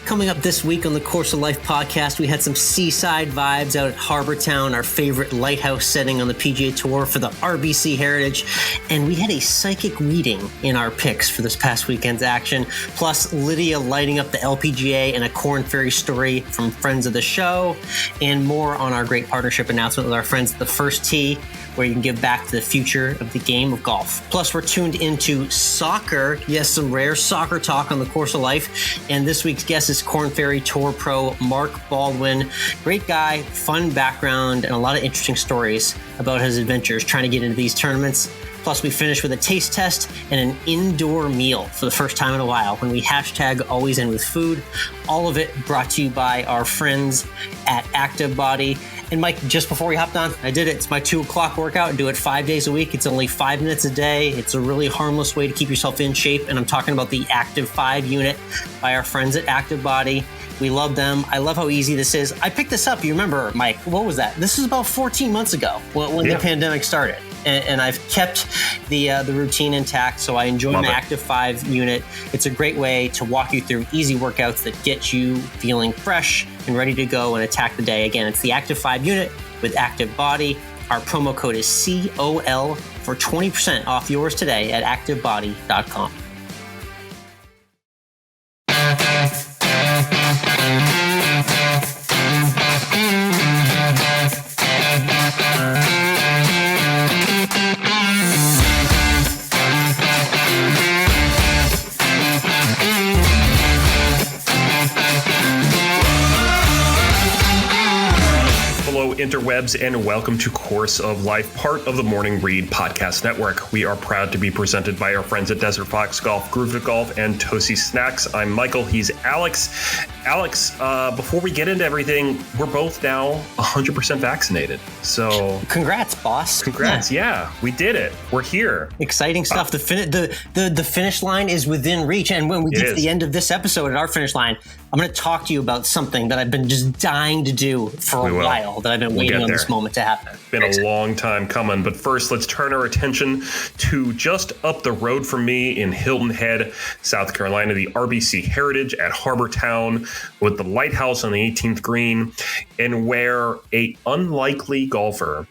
Coming up this week on the Course of Life podcast, we had some seaside vibes out at Harbour Town, our favorite lighthouse setting on the PGA Tour for the RBC Heritage. And we had a psychic reading in our picks for this past weekend's action. Plus, Lydia lighting up the LPGA and a Korn Ferry story from friends of the show. And more on our great partnership announcement with our friends at the First Tee, where you can give back to the future of the game of golf. Plus, we're tuned into soccer. Yes, some rare soccer talk on the Course of Life. And this week's guest is Korn Ferry Tour pro Mark Baldwin. Great guy, fun background, and a lot of interesting stories about his adventures trying to get into these tournaments. Plus, we finish with a taste test and an indoor meal for the first time in a while when we hashtag #AlwaysEndWithFood. All of it brought to you by our friends at Active Body. And Mike, just before we hopped on, I did it. It's my 2 o'clock workout. I do it 5 days a week. It's only 5 minutes a day. It's a really harmless way to keep yourself in shape. And I'm talking about the Active 5 unit by our friends at Active Body. We love them. I love how easy this is. I picked this up. You remember, Mike, what was that? This was about 14 months ago when the pandemic started. And I've kept the routine intact, so I enjoy my Active 5 unit. It's a great way to walk you through easy workouts that get you feeling fresh and ready to go and attack the day. Again, it's the Active 5 unit with Active Body. Our promo code is COL for 20% off yours today at activebody.com. Interwebs, and welcome to Course of Life, part of the Morning Read Podcast Network. We are proud to be presented by our friends at Desert Fox Golf, Groove to Golf, and Toasty Snacks. I'm Michael. He's Alex. Alex, before we get into everything, we're both now 100% vaccinated. So congrats, boss. Congrats. Yeah, we did it. We're here. Exciting stuff. The finish line is within reach. And when we get to the end of this episode at our finish line, I'm going to talk to you about something that I've been just dying to do for a while, that I've been waiting on this moment to happen. It's been a long time coming, but first let's turn our attention to just up the road from me in Hilton Head, South Carolina, the RBC Heritage at Harbour Town with the lighthouse on the 18th green, and where a unlikely golfer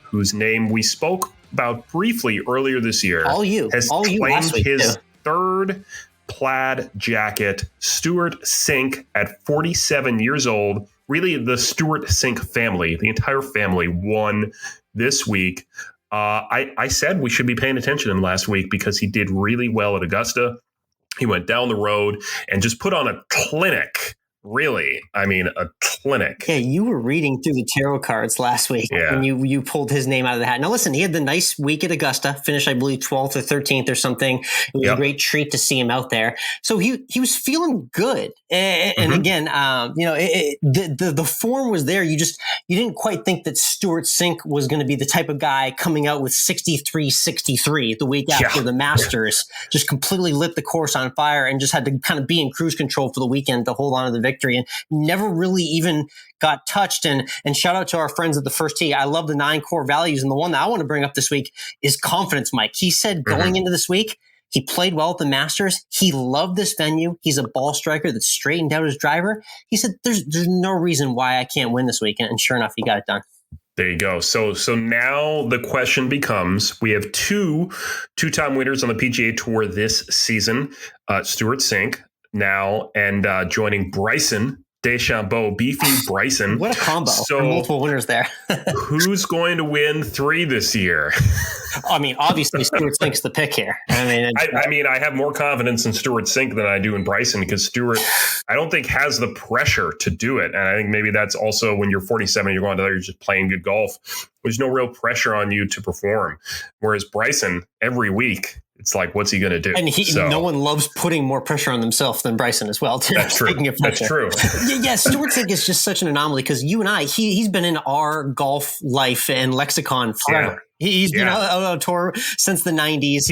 whose name we spoke about briefly earlier this year has claimed his third plaid jacket. Stewart Cink, at 47 years old, really the Stewart Cink family, the entire family, won this week. I said we should be paying attention to him last week because he did really well at Augusta. He went down the road and just put on a clinic. Really, I mean, a clinic. Yeah, you were reading through the tarot cards last week and you pulled his name out of the hat. Now, listen, he had the nice week at Augusta, finished, I believe, 12th or 13th or something. It was a great treat to see him out there. So he was feeling good. And again, the form was there. You didn't quite think that Stewart Cink was going to be the type of guy coming out with 63-63 the week after the Masters, just completely lit the course on fire and just had to kind of be in cruise control for the weekend to hold on to the victory, and never really even got touched. And shout out to our friends at the First Tee. I love the 9 core values. And the one that I want to bring up this week is confidence, Mike. He said going into this week, he played well at the Masters. He loved this venue. He's a ball striker that straightened out his driver. He said, there's no reason why I can't win this week. And sure enough, he got it done. There you go. So now the question becomes, we have two-time winners on the PGA Tour this season, Stewart Cink now, and joining Bryson DeChambeau, beefy Bryson. What a combo. So multiple winners there. Who's going to win 3 this year? I mean, obviously Stewart Cink's the pick here. I mean, I have more confidence in Stewart Cink than I do in Bryson, because Stewart, I don't think, has the pressure to do it. And I think maybe that's also when you're 47, you're going to there, you're just playing good golf. There's no real pressure on you to perform. Whereas Bryson, every week, it's like, what's he going to do? And no one loves putting more pressure on themselves than Bryson as well. That's true. That's true. Yeah, Stewart Cink is just such an anomaly, because you and I, he's been in our golf life and lexicon forever. Yeah. He's been out on tour since the 90s.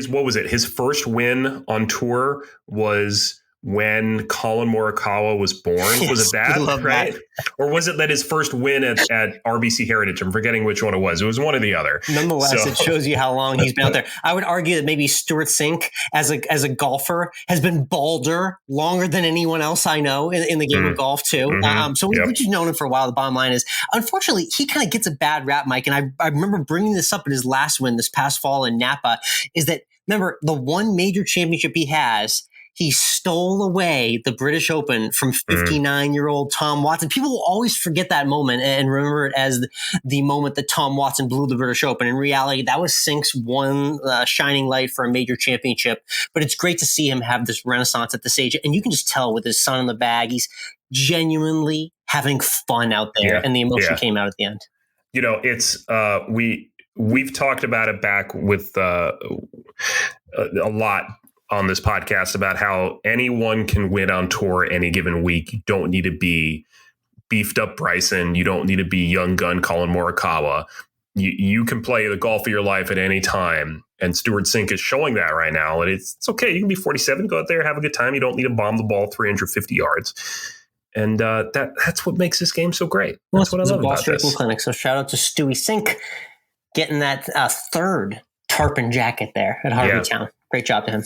What was it? His first win on tour was when Colin Morikawa was born? Yes, was it that, right? That. Or was it that his first win at RBC Heritage? I'm forgetting which one it was. It was one or the other. Nonetheless, it shows you how long he's been out there. I would argue that maybe Stewart Cink as a golfer has been balder longer than anyone else I know in the game of golf too. So we've just known him for a while. The bottom line is, unfortunately, he kind of gets a bad rap, Mike. And I remember bringing this up in his last win this past fall in Napa, is that, remember, the one major championship he has, he stole away the British Open from 59-year-old Tom Watson. People will always forget that moment and remember it as the moment that Tom Watson blew the British Open. In reality, that was Cink's one shining light for a major championship. But it's great to see him have this renaissance at this age. And you can just tell with his son in the bag, he's genuinely having fun out there. And the emotion came out at the end. You know, it's we've talked about it back with a lot on this podcast about how anyone can win on tour any given week. You don't need to be beefed up Bryson. You don't need to be young gun Colin Morikawa. You can play the golf of your life at any time. And Stewart Cink is showing that right now. And it's okay. You can be 47, go out there, have a good time. You don't need to bomb the ball 350 yards. And that's what makes this game so great. That's what I love about this. Clinic. So shout out to Stewie Cink getting that third Tartan Jacket there at Harbortown. Great job to him.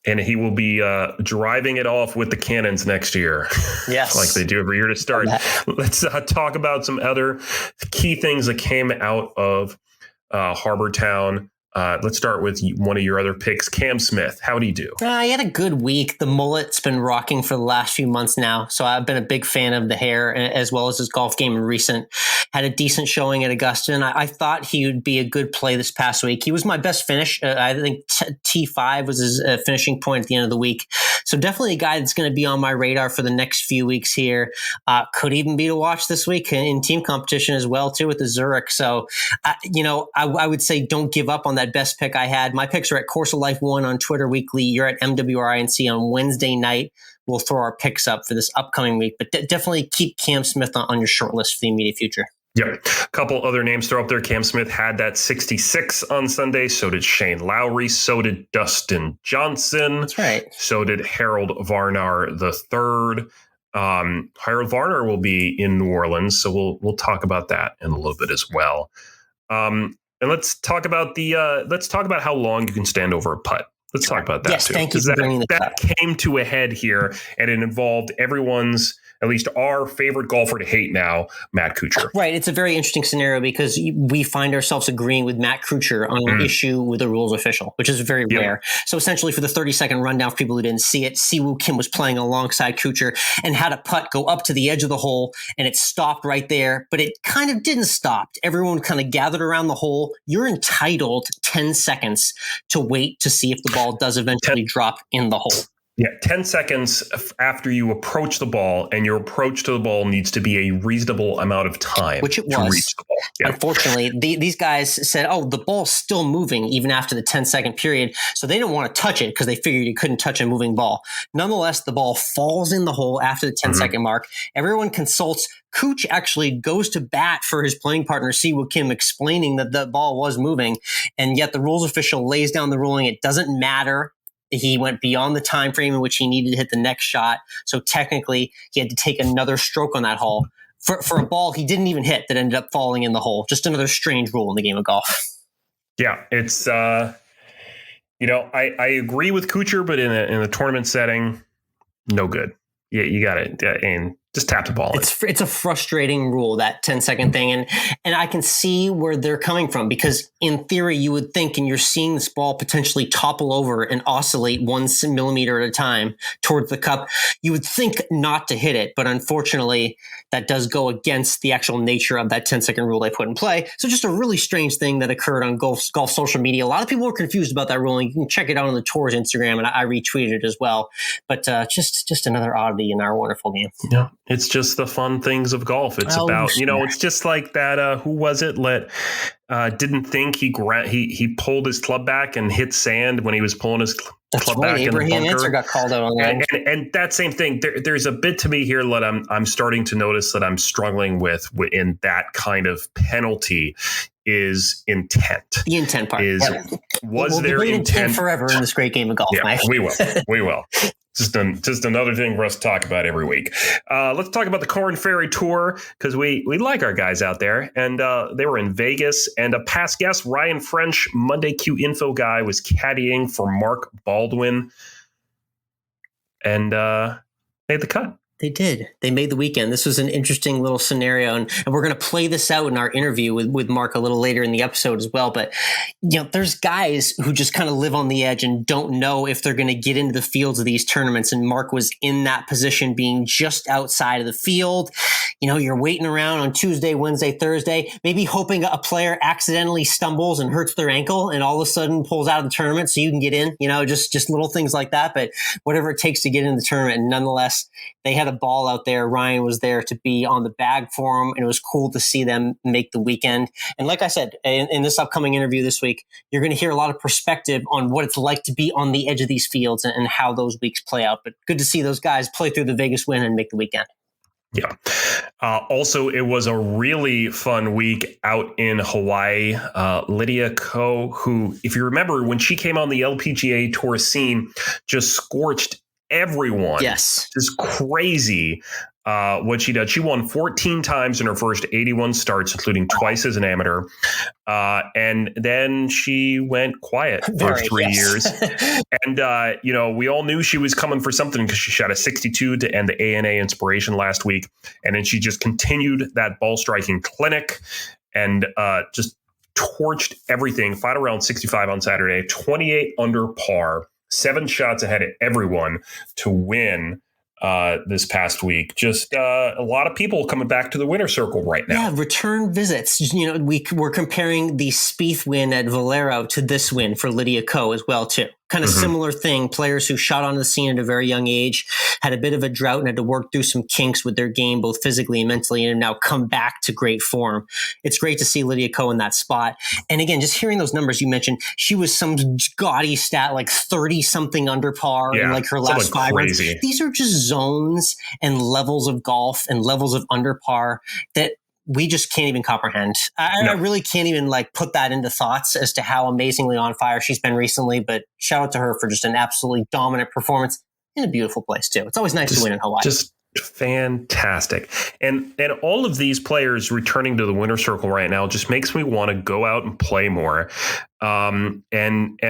And he will be driving it off with the Cannons next year. Yes. Like they do every year to start. Let's talk about some other key things that came out of Harbortown. Let's start with one of your other picks, Cam Smith. How did he do? He had a good week. The mullet's been rocking for the last few months now. So I've been a big fan of the hair as well as his golf game in recent. Had a decent showing at Augusta. And I thought he would be a good play this past week. He was my best finish. I think T5 was his finishing point at the end of the week. So definitely a guy that's going to be on my radar for the next few weeks here. Could even be to watch this week in team competition as well, too, with the Zurich. So, I would say don't give up on that best pick I had. My picks are at Course of Life 1 on Twitter weekly. You're at MWRINC on Wednesday night. We'll throw our picks up for this upcoming week, but definitely keep Cam Smith on your short list for the immediate future. Yep. A couple other names throw up there. Cam Smith had that 66 on Sunday. So did Shane Lowry. So did Dustin Johnson. That's right. So did Harold Varner III. Harold Varner will be in New Orleans. So we'll talk about that in a little bit as well. And let's talk about how long you can stand over a putt. Let's talk about that too. Thank you for bringing this up. That came to a head here, and it involved everyone's, at least our favorite golfer to hate now, Matt Kuchar. Right. It's a very interesting scenario because we find ourselves agreeing with Matt Kuchar on an issue with a rules official, which is very rare. So essentially, for the 30-second rundown for people who didn't see it, Siwoo Kim was playing alongside Kuchar and had a putt go up to the edge of the hole, and it stopped right there. But it kind of didn't stop. Everyone kind of gathered around the hole. You're entitled 10 seconds to wait to see if the ball does eventually drop in the hole. Yeah, 10 seconds after you approach the ball, and your approach to the ball needs to be a reasonable amount of time. Which it was. To reach the ball. Yeah. Unfortunately, these guys said, the ball's still moving even after the 10-second period. So they didn't want to touch it because they figured you couldn't touch a moving ball. Nonetheless, the ball falls in the hole after the 10-second mark. Everyone consults. Cooch actually goes to bat for his playing partner, Siwoo Kim, explaining that the ball was moving. And yet the rules official lays down the ruling. It doesn't matter. He went beyond the time frame in which he needed to hit the next shot. So technically, he had to take another stroke on that hole for a ball he didn't even hit that ended up falling in the hole. Just another strange rule in the game of golf. Yeah, it's I agree with Kuchar, but in a tournament setting, no good. Yeah, you got it, and just tap the ball. It's a frustrating rule, that 10-second thing, and I can see where they're coming from, because in theory you would think, and you're seeing this ball potentially topple over and oscillate 1 millimeter at a time towards the cup, you would think not to hit it, but unfortunately that does go against the actual nature of that 10-second rule they put in play. So just a really strange thing that occurred on golf social media. A lot of people were confused about that ruling. You can check it out on the Tour's Instagram, and I retweeted it as well. But just another oddity in our wonderful game. Yeah, it's just the fun things of golf. It's about, it's just like that. Who was it? Didn't think he pulled his club back and hit sand when he was pulling his club back in the bunker. Answer got called out on that. And that same thing. There's a bit to me here that I'm starting to notice that I'm struggling with in that kind of penalty is intent. The intent part. Was we'll there be intent forever in this great game of golf, yeah, Mike? We will. Just another thing for us to talk about every week. Let's talk about the Korn Ferry Tour, because we like our guys out there, and they were in Vegas. And a past guest, Ryan French, Monday Q Info guy, was caddying for Mark Baldwin, and made the cut. They did. They made the weekend. This was an interesting little scenario, and we're going to play this out in our interview with Mark a little later in the episode as well. But, there's guys who just kind of live on the edge and don't know if they're going to get into the fields of these tournaments. And Mark was in that position, being just outside of the field. You're waiting around on Tuesday, Wednesday, Thursday, maybe hoping a player accidentally stumbles and hurts their ankle and all of a sudden pulls out of the tournament so you can get in, just little things like that. But whatever it takes to get into the tournament. And nonetheless, they had a ball out there. Ryan was there to be on the bag for them, and it was cool to see them make the weekend. And like I said, in this upcoming interview this week, you're going to hear a lot of perspective on what it's like to be on the edge of these fields and how those weeks play out. But good to see those guys play through the Vegas win and make the weekend. Yeah. Also, it was a really fun week out in Hawaii. Lydia Ko, who, if you remember, when she came on the LPGA Tour scene, just scorched everyone. Yes. Just crazy what she did. She won 14 times in her first 81 starts, including twice as an amateur. And then she went quiet for 3 years. And, we all knew she was coming for something because she shot a 62 to end the ANA Inspiration last week. And then she just continued that ball striking clinic and just torched everything. 5 around 65 on Saturday, 28 under par. 7 shots ahead of everyone to win this past week. Just a lot of people coming back to the winner's circle right now. Yeah, return visits. We're comparing the Spieth win at Valero to this win for Lydia Ko as well, too. Kind of similar thing. Players who shot onto the scene at a very young age, had a bit of a drought and had to work through some kinks with their game, both physically and mentally, and have now come back to great form. It's great to see Lydia Ko in that spot. And again, just hearing those numbers you mentioned, she was some gaudy stat, like 30 something under par in like her last 5 rounds. These are just zones and levels of golf and levels of under par that we just can't even comprehend. I really can't even put that into thoughts as to how amazingly on fire she's been recently, but shout out to her for just an absolutely dominant performance in a beautiful place too. It's always nice to win in Hawaii. Just fantastic. And all of these players returning to the winner's circle right now just makes me want to go out and play more. And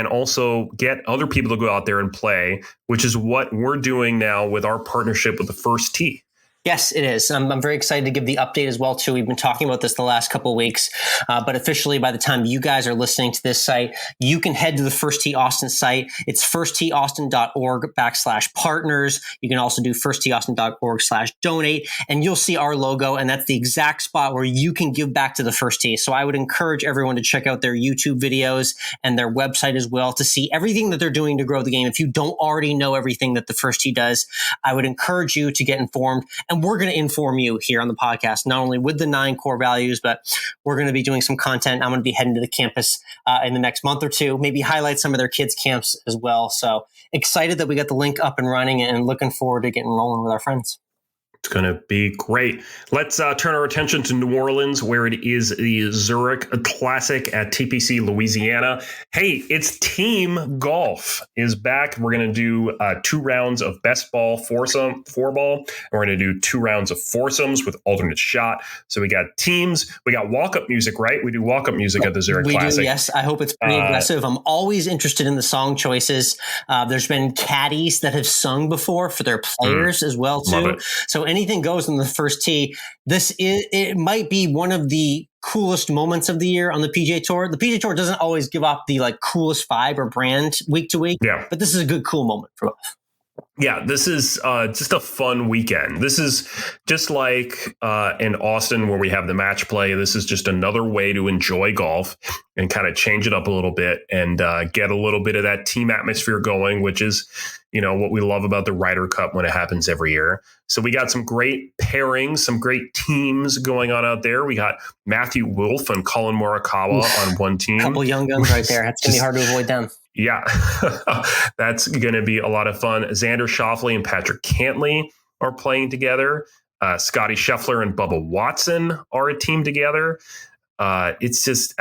also get other people to go out there and play, which is what we're doing now with our partnership with the First Tee. Yes, it is. I'm very excited to give the update as well, too. We've been talking about this the last couple of weeks, but officially by the time you guys are listening to this site, you can head to the First Tee Austin site. It's firstteeaustin.org/partners. You can also do firstteeaustin.org/donate, and you'll see our logo, and that's the exact spot where you can give back to the First Tee. So I would encourage everyone to check out their YouTube videos and their website as well to see everything that they're doing to grow the game. If you don't already know everything that the First Tee does, I would encourage you to get informed. And we're going to inform you here on the podcast, not only with the 9 core values, but we're going to be doing some content. I'm going to be heading to the campus in the next month or two, maybe highlight some of their kids' camps as well. So excited that we got the link up and running and looking forward to getting rolling with our friends. It's going to be great. Let's turn our attention to New Orleans, where it is the Zurich Classic at TPC Louisiana. Hey, it's team golf is back. We're going to do 2 rounds of best ball, foursome, 4-ball. And we're going to do 2 rounds of foursomes with alternate shot. So we got teams. We got walk-up music, right? We do walk-up music at the Zurich Classic. We do, yes. I hope it's pretty aggressive. I'm always interested in the song choices. There's been caddies that have sung before for their players as well, too. So anything goes on the First Tee. It might be one of the coolest moments of the year on the PGA Tour. The PGA Tour doesn't always give off the coolest vibe or brand week to week, but this is a good, cool moment for both. Yeah, this is just a fun weekend. This is just like in Austin where we have the match play. This is just another way to enjoy golf and kind of change it up a little bit and get a little bit of that team atmosphere going, which is, what we love about the Ryder Cup when it happens every year. So we got some great pairings, some great teams going on out there. We got Matthew Wolff and Colin Morikawa on one team. A couple young guns right there. It's going to be hard to avoid them. Yeah, that's going to be a lot of fun. Xander Schauffele and Patrick Cantley are playing together. Scotty Scheffler and Bubba Watson are a team together. It's just,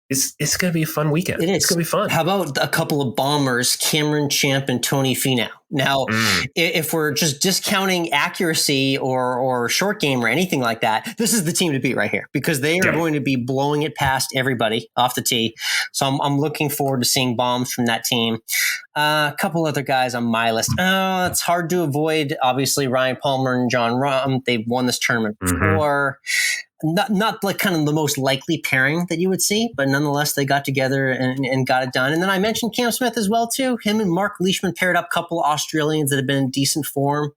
it's going to be a fun weekend. It is. It's going to be fun. How about a couple of bombers, Cameron Champ and Tony Finau? Now, if we're just discounting accuracy or short game or anything like that, this is the team to beat right here because they are going to be blowing it past everybody off the tee. So I'm looking forward to seeing bombs from that team. A couple other guys on my list. It's hard to avoid. Obviously, Ryan Palmer and John Rahm. They've won this tournament before. Not like kind of the most likely pairing that you would see, but nonetheless, they got together and got it done. And then I mentioned Cam Smith as well, too. Him and Mark Leishman paired up a couple of Australians that have been in decent form.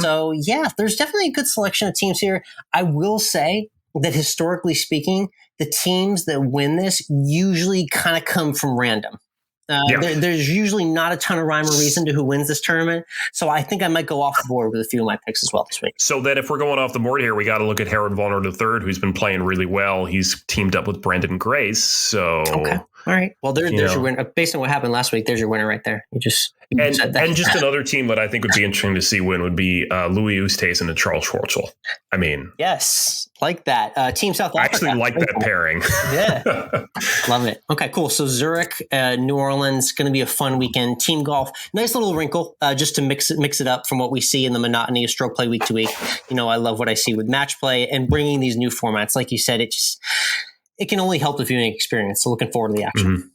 So, yeah, there's definitely a good selection of teams here. I will say that historically speaking, the teams that win this usually kind of come from random. There's usually not a ton of rhyme or reason to who wins this tournament. So I think I might go off the board with a few of my picks as well this week. So then if we're going off the board here, we got to look at Harold Varner III, who's been playing really well. He's teamed up with Brendan Grace. So okay. All right. Well, there's your winner. Based on what happened last week, there's your winner right there. You said that. And just another team that I think would be interesting to see win would be Louis Oosthuizen and Charles Schwartzel. I mean, yes, like that. Team South Africa. I actually like that pairing. Yeah, love it. Okay, cool. So Zurich, New Orleans, going to be a fun weekend. Team golf, nice little wrinkle, just to mix it up from what we see in the monotony of stroke play week to week. I love what I see with match play and bringing these new formats. Like you said, it can only help the viewing experience. So looking forward to the action.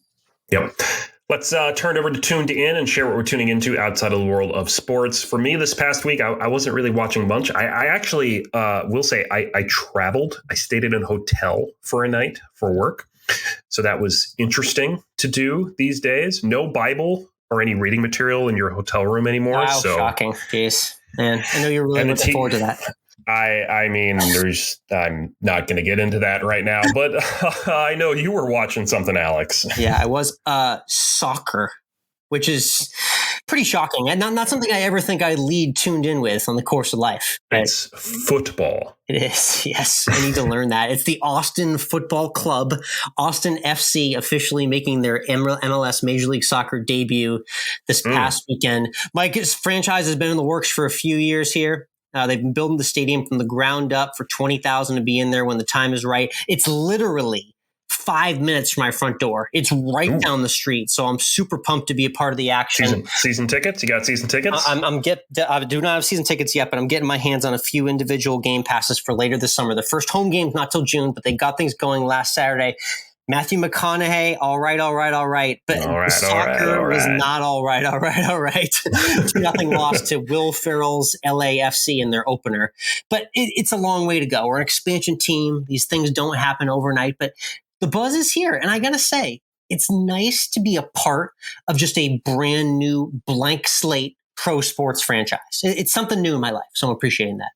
Yep. Let's turn over to Tuned In and share what we're tuning into outside of the world of sports. For me, this past week, I wasn't really watching much. I actually will say I traveled. I stayed in a hotel for a night for work. So that was interesting to do these days. No Bible or any reading material in your hotel room anymore. Wow, so shocking. Jeez. Man, I know you're really looking forward to that. I mean, I'm not going to get into that right now, but I know you were watching something, Alex. Yeah, I was soccer, which is pretty shocking. And not something I ever think I lead tuned in with on the course of life. It's football. It is. Yes. I need to learn that. It's the Austin Football Club, Austin FC, officially making their MLS Major League Soccer debut this past weekend. Mike's franchise has been in the works for a few years here. They've been building the stadium from the ground up for 20,000 to be in there when the time is right. It's literally 5 minutes from my front door. It's right down the street. So I'm super pumped to be a part of the action. Season tickets? You got season tickets? I do not have season tickets yet, but I'm getting my hands on a few individual game passes for later this summer. The first home game's not till June, but they got things going last Saturday. Matthew McConaughey, all right. But soccer was not all right. 2-0 loss to Will Ferrell's LAFC in their opener. But it's a long way to go. We're an expansion team. These things don't happen overnight, but the buzz is here. And I got to say, it's nice to be a part of just a brand new blank slate pro sports franchise. It's something new in my life. So I'm appreciating that.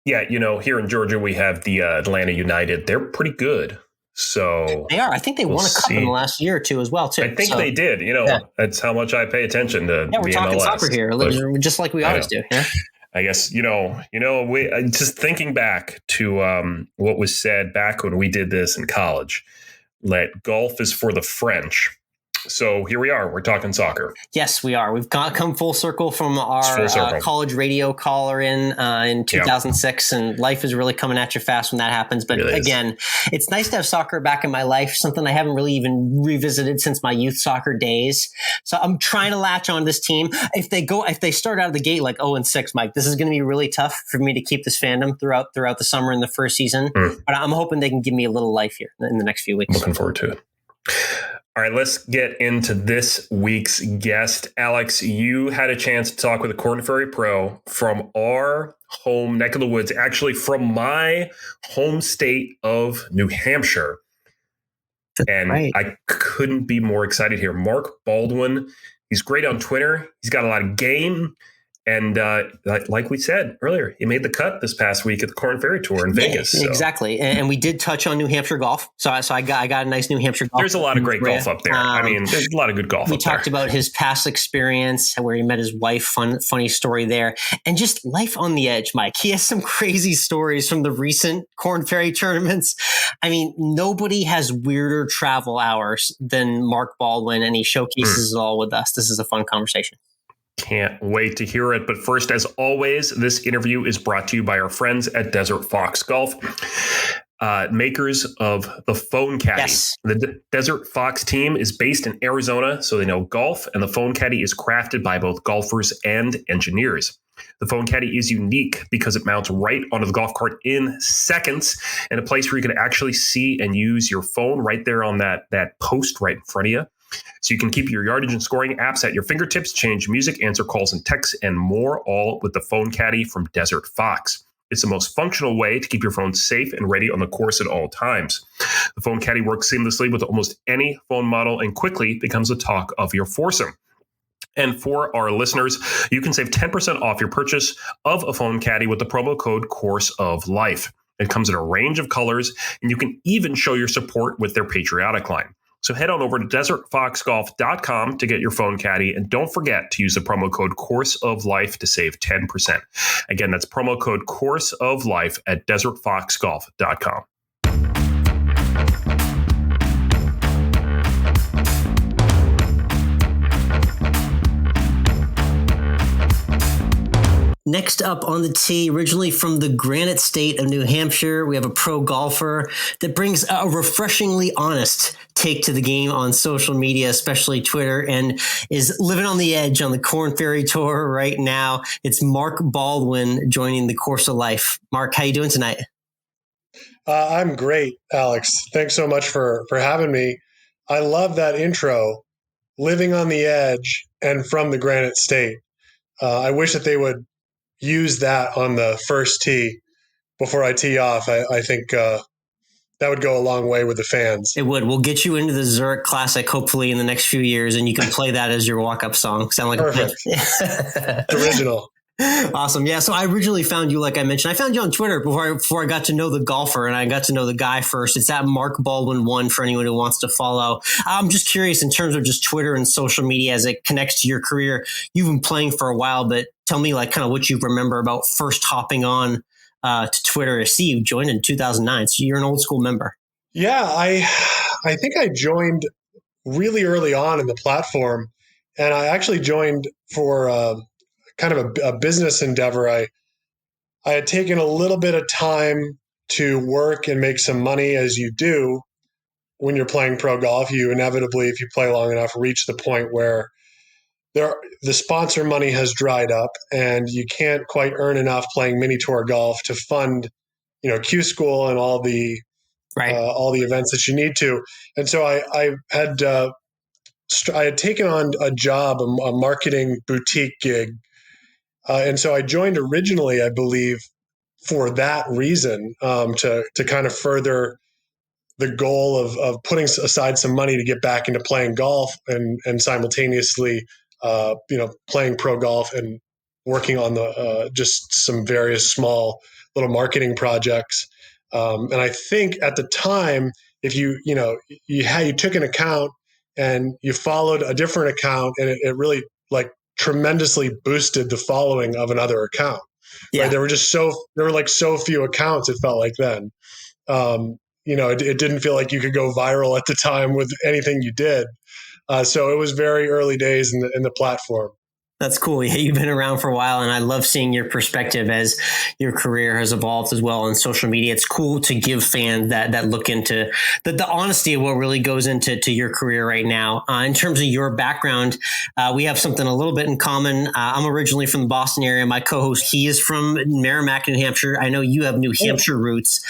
Yeah. Here in Georgia, we have the Atlanta United. They're pretty good. So they are. I think they won a cup in the last year or two as well, too. I think they did. That's how much I pay attention to. Yeah, we're talking soccer here, just like we always do. Yeah? I guess we just thinking back to what was said back when we did this in college. That golf is for the French. So here we are. We're talking soccer. Yes, we are. We've come full circle from our college radio caller in 2006, and life is really coming at you fast when that happens. But again, it's nice to have soccer back in my life, something I haven't really even revisited since my youth soccer days. So I'm trying to latch on this team. If they start out of the gate like 0-6, Mike, this is going to be really tough for me to keep this fandom throughout the summer and the first season. But I'm hoping they can give me a little life here in the next few weeks. Looking forward to it. All right, let's get into this week's guest. Alex, you had a chance to talk with a Korn Ferry pro from our home neck of the woods, actually from my home state of New Hampshire. And I couldn't be more excited here. Mark Baldwin, he's great on Twitter. He's got a lot of game. And like we said earlier, he made the cut this past week at the Korn Ferry Tour in Vegas. So. Exactly. And we did touch on New Hampshire golf. So I got a nice New Hampshire golf. There's a lot of great golf up there. There's a lot of good golf up there. We talked about his past experience, where he met his wife, funny story there. And just life on the edge, Mike. He has some crazy stories from the recent Korn Ferry tournaments. Nobody has weirder travel hours than Mark Baldwin, and he showcases it all with us. This is a fun conversation. Can't wait to hear it. But first, as always, this interview is brought to you by our friends at Desert Fox Golf. makers of the Phone Caddy. Yes. The Desert Fox team is based in Arizona, so they know golf, and the Phone Caddy is crafted by both golfers and engineers. The Phone Caddy is unique because it mounts right onto the golf cart in seconds, in a place where you can actually see and use your phone right there on that post right in front of you. So you can keep your yardage and scoring apps at your fingertips, change music, answer calls and texts, and more, all with the Phone Caddy from Desert Fox. It's the most functional way to keep your phone safe and ready on the course at all times. The Phone Caddy works seamlessly with almost any phone model and quickly becomes the talk of your foursome. And for our listeners, you can save 10% off your purchase of a Phone Caddy with the promo code Course of Life. It comes in a range of colors, and you can even show your support with their patriotic line. So head on over to desertfoxgolf.com to get your Phone Caddy, and don't forget to use the promo code Course of Life to save 10%. Again, that's promo code Course of Life at desertfoxgolf.com. Next up on the tee, originally from the Granite State of New Hampshire, we have a pro golfer that brings a refreshingly honest take to the game on social media, especially Twitter, and is living on the edge on the Korn Ferry Tour right now. It's Mark Baldwin joining the Course of Life. Mark, how you doing tonight? I'm great, Alex. Thanks so much for having me. I love that intro, living on the edge and from the Granite State. I wish that they would use that on the first tee before I tee off. I think that would go a long way with the fans. It would. We'll get you into the Zurich Classic, hopefully in the next few years, and you can play that as your walk-up song. Sound like Perfect. Original. Awesome. Yeah. So I originally found you, like I mentioned, I found you on Twitter before I got to know the golfer, and I got to know the guy first. It's at Mark Baldwin 1 for anyone who wants to follow. I'm just curious in terms of just Twitter and social media as it connects to your career. You've been playing for a while, but tell me like kind of what you remember about first hopping on to Twitter. I see you joined in 2009. So you're an old school member. Yeah. I think I joined really early on in the platform, and I actually joined for kind of a business endeavor. I had taken a little bit of time to work and make some money, as you do when you're playing pro golf. You inevitably, if you play long enough, reach the point where the sponsor money has dried up and you can't quite earn enough playing mini tour golf to fund, Q school and all the events that you need to. And so I had taken on a job, a marketing boutique gig. And so I joined originally, I believe, for that reason, to kind of further the goal of putting aside some money to get back into playing golf and simultaneously, playing pro golf and working on the just some various small little marketing projects. And I think at the time, if you took an account and you followed a different account, and it really tremendously boosted the following of another account. Yeah. Right? There were so few accounts. It felt like then, it didn't feel like you could go viral at the time with anything you did. So it was very early days in the platform. That's cool. Yeah, you've been around for a while, and I love seeing your perspective as your career has evolved as well on social media. It's cool to give fans that look into the honesty of what really goes into your career right now. In terms of your background, we have something a little bit in common. I'm originally from the Boston area. My co-host, he is from Merrimack, New Hampshire. I know you have New Hampshire roots.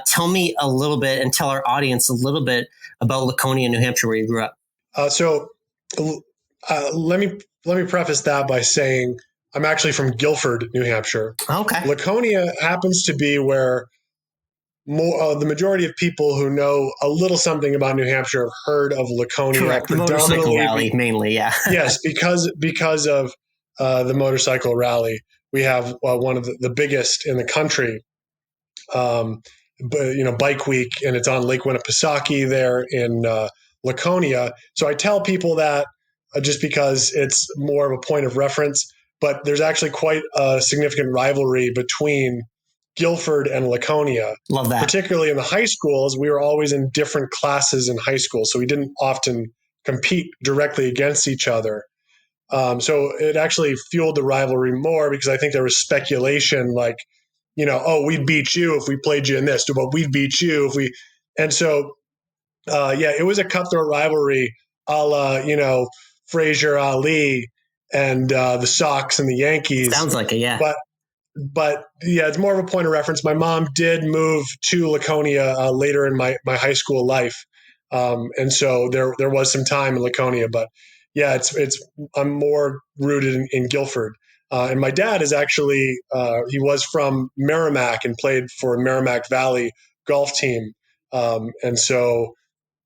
Tell me a little bit and tell our audience a little bit about Laconia, New Hampshire, where you grew up. Let me preface that by saying I'm actually from Guilford, New Hampshire. Okay. Laconia happens to be where the majority of people who know a little something about New Hampshire have heard of Laconia. Correct. The motorcycle rally, mainly, yeah. Yes, because of the motorcycle rally. We have one of the biggest in the country, Bike Week, and it's on Lake Winnipesaukee there in Laconia. So I tell people that just because it's more of a point of reference, but there's actually quite a significant rivalry between Guilford and Laconia. Love that. Particularly in the high schools, we were always in different classes in high school, so we didn't often compete directly against each other. So it actually fueled the rivalry more because I think there was speculation like, oh, we'd beat you if we played you in this, but we'd beat you if we. And so, it was a cutthroat rivalry, a la, Frazier, Ali, and the Sox and the Yankees. Sounds like it, yeah. But yeah, it's more of a point of reference. My mom did move to Laconia later in my high school life. And so there was some time in Laconia, but yeah, I'm more rooted in Guilford. And my dad is actually, he was from Merrimack and played for Merrimack Valley golf team. And so,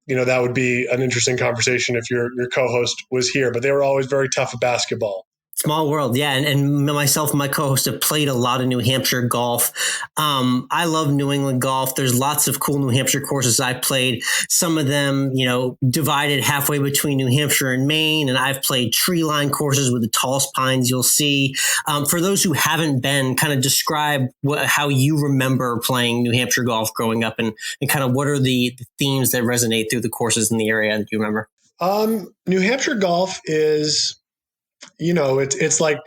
that would be an interesting conversation if your co-host was here, but they were always very tough at basketball. Small world, yeah. And myself and my co-host have played a lot of New Hampshire golf. I love New England golf. There's lots of cool New Hampshire courses I've played. Some of them, divided halfway between New Hampshire and Maine. And I've played tree line courses with the tallest pines you'll see. For those who haven't been, kind of describe how you remember playing New Hampshire golf growing up, and kind of what are the themes that resonate through the courses in the area. Do you remember? New Hampshire golf is... it's like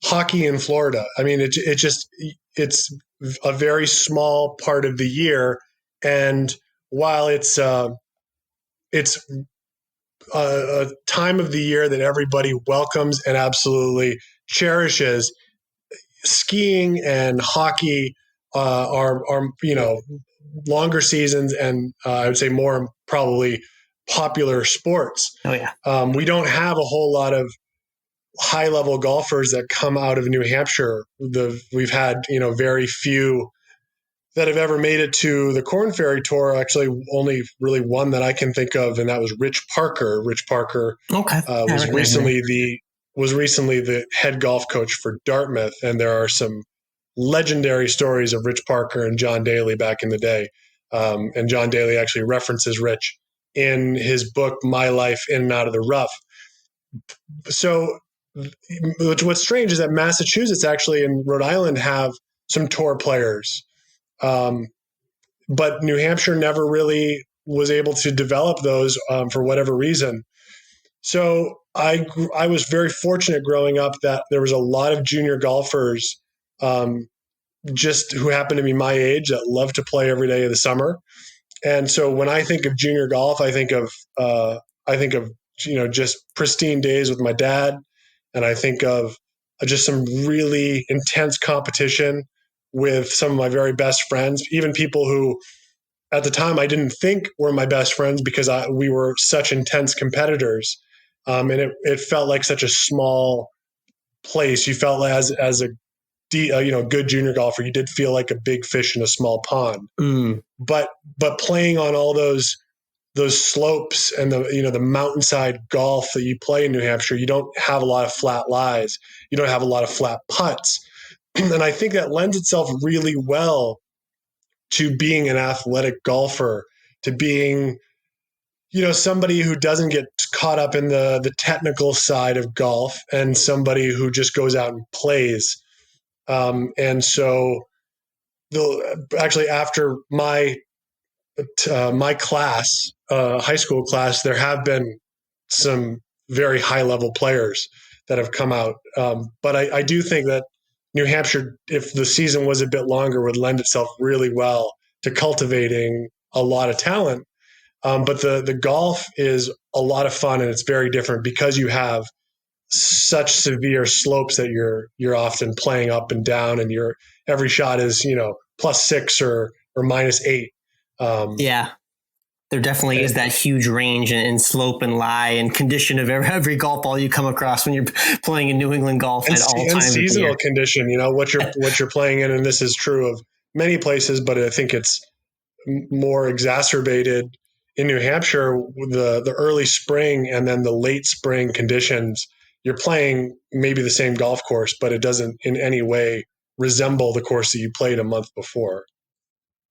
hockey in Florida. I mean, it's a very small part of the year, and while it's a time of the year that everybody welcomes and absolutely cherishes, skiing and hockey are longer seasons, and I would say more probably popular sports. Oh yeah. We don't have a whole lot of high-level golfers that come out of New Hampshire. We've had, very few that have ever made it to the Korn Ferry Tour. Actually, only really one that I can think of, and that was Rich Parker. Rich Parker was recently the head golf coach for Dartmouth, and there are some legendary stories of Rich Parker and John Daly back in the day. And John Daly actually references Rich in his book, My Life In and Out of the Rough. So what's strange is that Massachusetts actually and Rhode Island have some tour players. But New Hampshire never really was able to develop those for whatever reason. So I was very fortunate growing up that there was a lot of junior golfers just who happened to be my age that loved to play every day of the summer. And so when I think of junior golf, I think of just pristine days with my dad. And I think of just some really intense competition with some of my very best friends, even people who at the time I didn't think were my best friends because we were such intense competitors. And it felt like such a small place. You felt as a good junior golfer, you did feel like a big fish in a small pond. Mm. But playing on all those slopes and the mountainside golf that you play in New Hampshire, you don't have a lot of flat lies. You don't have a lot of flat putts. And I think that lends itself really well to being an athletic golfer, to being, somebody who doesn't get caught up in the technical side of golf and somebody who just goes out and plays. And so actually after my class, high school class, there have been some very high level players that have come out. But I do think that New Hampshire, if the season was a bit longer, would lend itself really well to cultivating a lot of talent. But the golf is a lot of fun, and it's very different because you have such severe slopes that you're often playing up and down, and every shot is +6 or -8. Yeah. There definitely is that huge range in slope and lie and condition of every golf ball you come across when you're playing in New England golf at all times. And seasonal condition, what you're playing in, and this is true of many places, but I think it's more exacerbated in New Hampshire with the early spring and then the late spring conditions. You're playing maybe the same golf course, but it doesn't in any way resemble the course that you played a month before.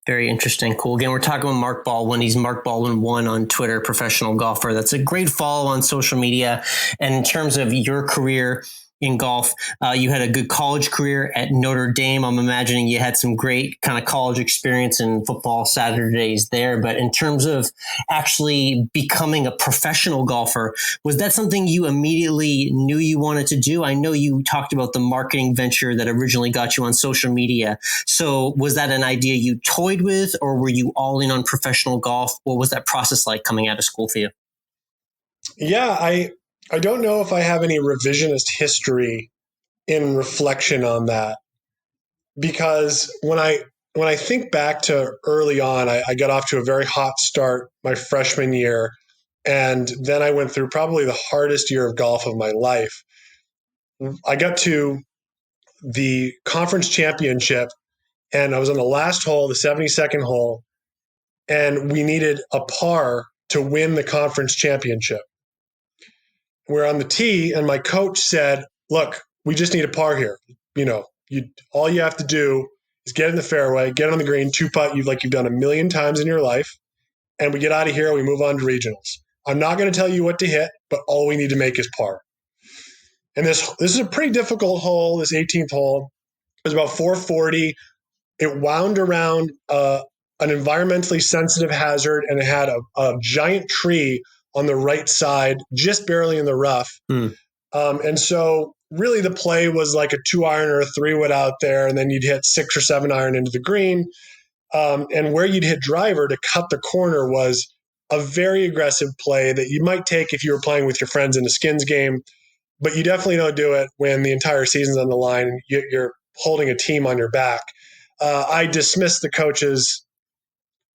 Very interesting. Cool. Again, we're talking with Mark Baldwin. He's Mark Baldwin1 on Twitter, professional golfer. That's a great follow on social media. And in terms of your career, in golf. You had a good college career at Notre Dame. I'm imagining you had some great kind of college experience in football Saturdays there. But in terms of actually becoming a professional golfer, was that something you immediately knew you wanted to do? I know you talked about the marketing venture that originally got you on social media. So was that an idea you toyed with, or were you all in on professional golf? What was that process like coming out of school for you? Yeah, I don't know if I have any revisionist history in reflection on that, because when I think back to early on, I got off to a very hot start my freshman year, and then I went through probably the hardest year of golf of my life. I got to the conference championship, and I was on the last hole, the 72nd hole, and we needed a par to win the conference championship. We're on the tee, and my coach said, "Look, we just need a par here. All you have to do is get in the fairway, get on the green, two putt, you've done a million times in your life, and we get out of here. We move on to regionals. I'm not going to tell you what to hit, but all we need to make is par." And this is a pretty difficult hole. This 18th hole, it was about 440. It wound around an environmentally sensitive hazard, and it had a giant tree on the right side, just barely in the rough. And so really the play was like a 2-iron or a 3-wood out there, and then you'd hit 6 or 7-iron into the green. And where you'd hit driver to cut the corner was a very aggressive play that you might take if you were playing with your friends in a skins game, but you definitely don't do it when the entire season's on the line and you're holding a team on your back. I dismissed the coach's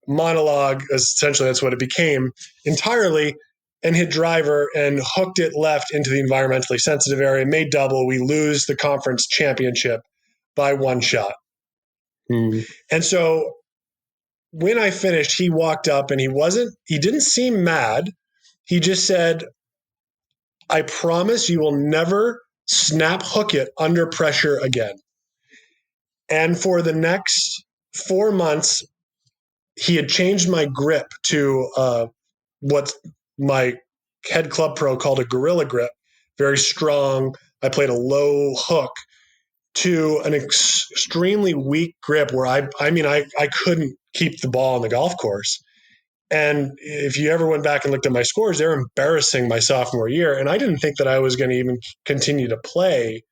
monologue, essentially that's what it became, entirely, and hit driver and hooked it left into the environmentally sensitive area, made double. We lose the conference championship by 1 shot. And so when I finished, he walked up and he didn't seem mad. He just said, "I promise you will never snap hook it under pressure again." And for the next 4 months, he had changed my grip to what my head club pro called a gorilla grip, very strong. I played a low hook, to an extremely weak grip where I couldn't keep the ball on the golf course. And if you ever went back and looked at my scores, they're embarrassing my sophomore year. And I didn't think that I was going to even continue to play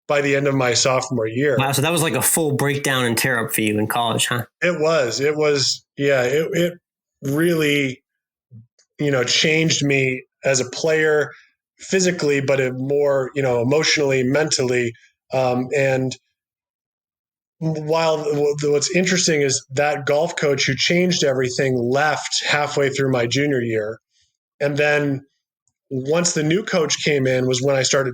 by the end of my sophomore year. Wow. So that was like a full breakdown and tear up for you in college, huh? It was, yeah, it really, changed me as a player physically, but it more, emotionally, mentally. And while what's interesting is that golf coach who changed everything left halfway through my junior year. And then once the new coach came in was when I started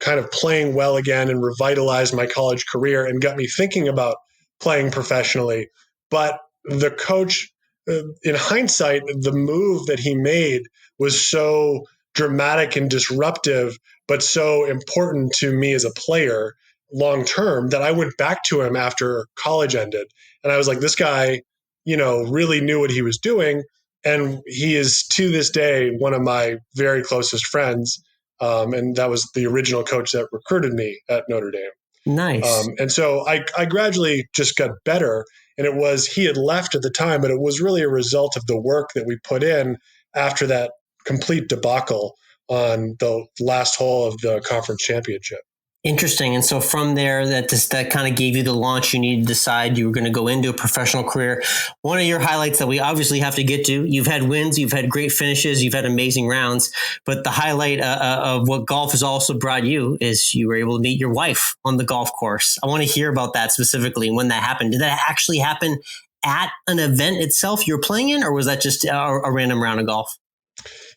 kind of playing well again and revitalized my college career and got me thinking about playing professionally. But the coach, in hindsight, the move that he made was so dramatic and disruptive, but so important to me as a player long term that I went back to him after college ended. And I was like, this guy, really knew what he was doing. And he is to this day one of my very closest friends. And that was the original coach that recruited me at Notre Dame. Nice. And so I gradually just got better. And he had left at the time, but it was really a result of the work that we put in after that complete debacle on the last hole of the conference championship. Interesting. And so from there, that kind of gave you the launch you needed to decide you were going to go into a professional career. One of your highlights that we obviously have to get to, you've had wins, you've had great finishes, you've had amazing rounds, but the highlight of what golf has also brought you is you were able to meet your wife on the golf course. I want to hear about that specifically, when that happened. Did that actually happen at an event itself you were playing in, or was that just a random round of golf?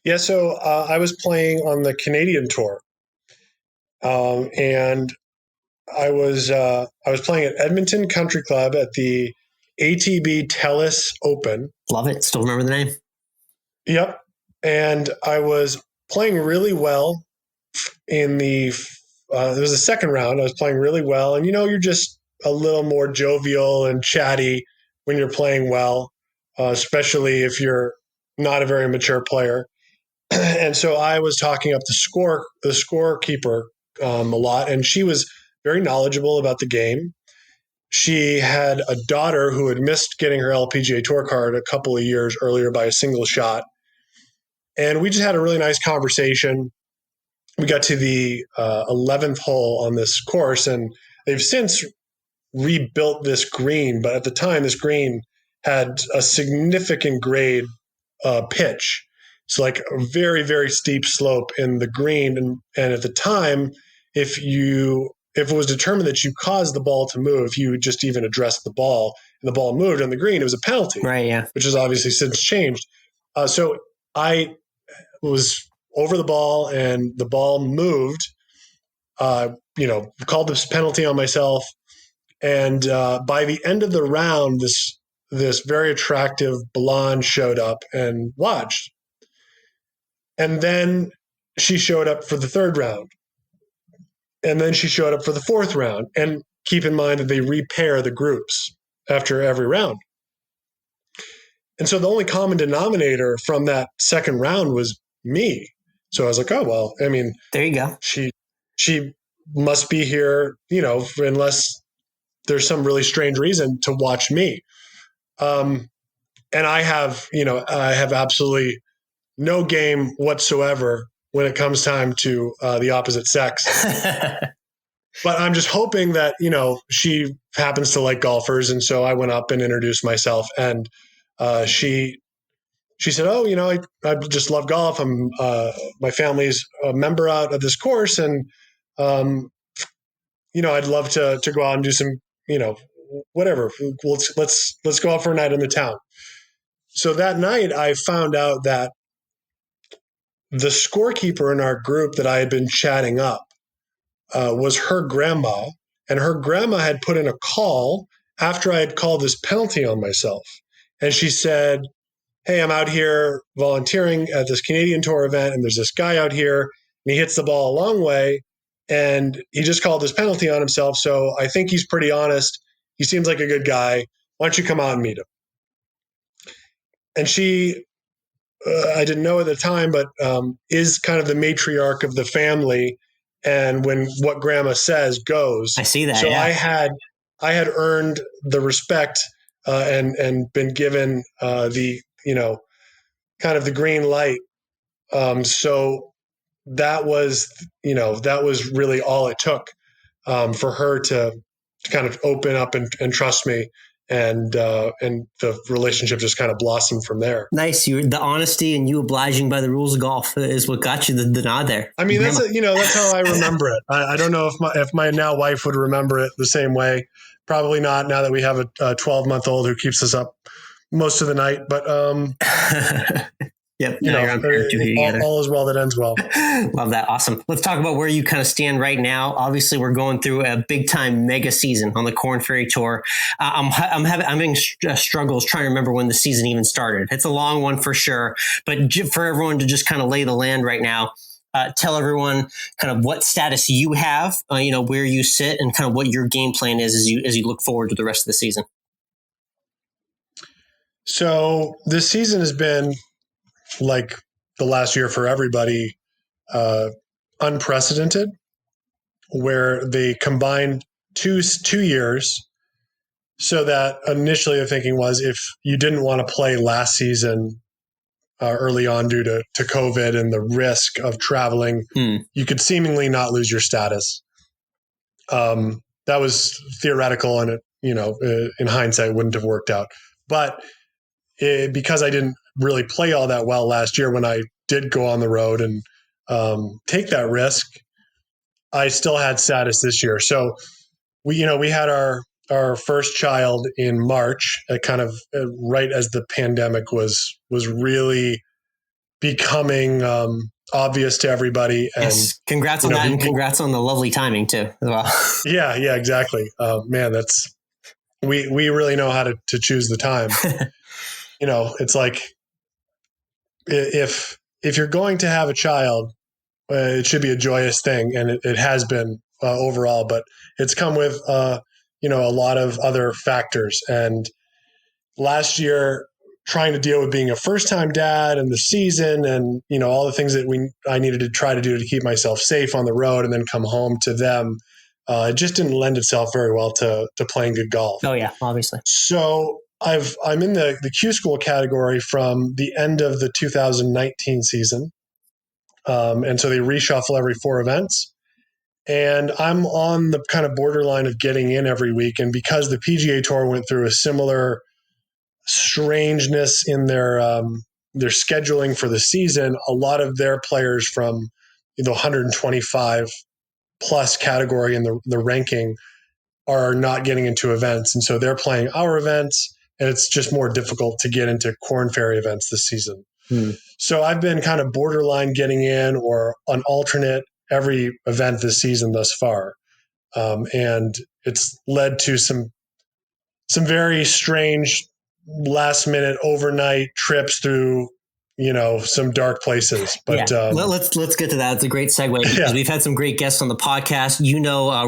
Yeah, so I was playing on the Canadian tour. And I was playing at Edmonton Country Club at the ATB TELUS Open. Love it. Still remember the name. Yep. And I was playing really well in it was the second round. I was playing really well. And, you're just a little more jovial and chatty when you're playing well, especially if you're not a very mature player. And so I was talking up the scorekeeper, a lot, and she was very knowledgeable about the game. She had a daughter who had missed getting her LPGA Tour card a couple of years earlier by a single shot. And we just had a really nice conversation. We got to the 11th hole on this course, and they've since rebuilt this green. But at the time, this green had a significant grade pitch. It's like a very, very steep slope in the green. And at the time, if it was determined that you caused the ball to move, if you just even addressed the ball and the ball moved on the green, it was a penalty. Right, yeah. Which has obviously since changed. So I was over the ball and the ball moved, called this penalty on myself. And by the end of the round, this very attractive blonde showed up and watched. And then she showed up for the third round. And then she showed up for the fourth round. And keep in mind that they repair the groups after every round. And so the only common denominator from that second round was me. So I was like, oh, well, I mean, there you go. She must be here, unless there's some really strange reason to watch me. And I have absolutely no game whatsoever when it comes time to the opposite sex. But I'm just hoping that, she happens to like golfers. And so I went up and introduced myself, and she said, oh, I just love golf. My family's a member out of this course. And, I'd love to go out and do some, whatever. Let's go out for a night in the town. So that night I found out that the scorekeeper in our group that I had been chatting up was her grandma, and her grandma had put in a call after I had called this penalty on myself. And she said, hey, I'm out here volunteering at this Canadian Tour event, and there's this guy out here, and he hits the ball a long way, and he just called this penalty on himself, so I think he's pretty honest. He seems like a good guy. Why don't you come out and meet him? And she, I didn't know at the time, but is kind of the matriarch of the family, and when what grandma says goes. I see that. So yeah. I had earned the respect and been given the kind of the green light. So that was really all it took for her to kind of open up and trust me. And the relationship just kind of blossomed from there. Nice. The honesty and you obliging by the rules of golf is what got you the nod there. I mean, that's how I remember it. I don't know if my now wife would remember it the same way. Probably not, now that we have a 12-month-old who keeps us up most of the night. But yep, all is well that ends well. Love that. Awesome. Let's talk about where you kind of stand right now. Obviously, we're going through a big time mega season on the Korn Ferry Tour. I'm having struggles trying to remember when the season even started. It's a long one for sure, but for everyone to just kind of lay the land right now. Tell everyone kind of what status you have, where you sit, and kind of what your game plan is as you look forward to the rest of the season. So this season has been, like the last year for everybody, unprecedented, where they combined two years, so that initially the thinking was if you didn't want to play last season early on due to COVID and the risk of traveling, you could seemingly not lose your status. That was theoretical, and it, in hindsight, wouldn't have worked out. But because I didn't really play all that well last year when I did go on the road and take that risk, I still had status this year. So we had our first child in March, kind of right as the pandemic was really becoming obvious to everybody. And yes. Congrats on that, and congrats on the lovely timing too, as well. Yeah, exactly. Man, we really know how to choose the time. It's like if you're going to have a child, it should be a joyous thing, and it has been overall, but it's come with a lot of other factors. And last year, trying to deal with being a first-time dad and the season and, all the things that I needed to try to do to keep myself safe on the road and then come home to them. It just didn't lend itself very well to playing good golf. Oh yeah, obviously. So I'm in the Q School category from the end of the 2019 season. And so they reshuffle every 4 events. And I'm on the kind of borderline of getting in every week. And because the PGA Tour went through a similar strangeness in their scheduling for the season, a lot of their players from the 125 plus category in the ranking are not getting into events. And so they're playing our events, and it's just more difficult to get into Korn Ferry events this season. So I've been kind of borderline getting in or an alternate every event this season thus far. And it's led to some very strange last minute overnight trips through, some dark places. But let's get to that. It's a great segue because we've had some great guests on the podcast.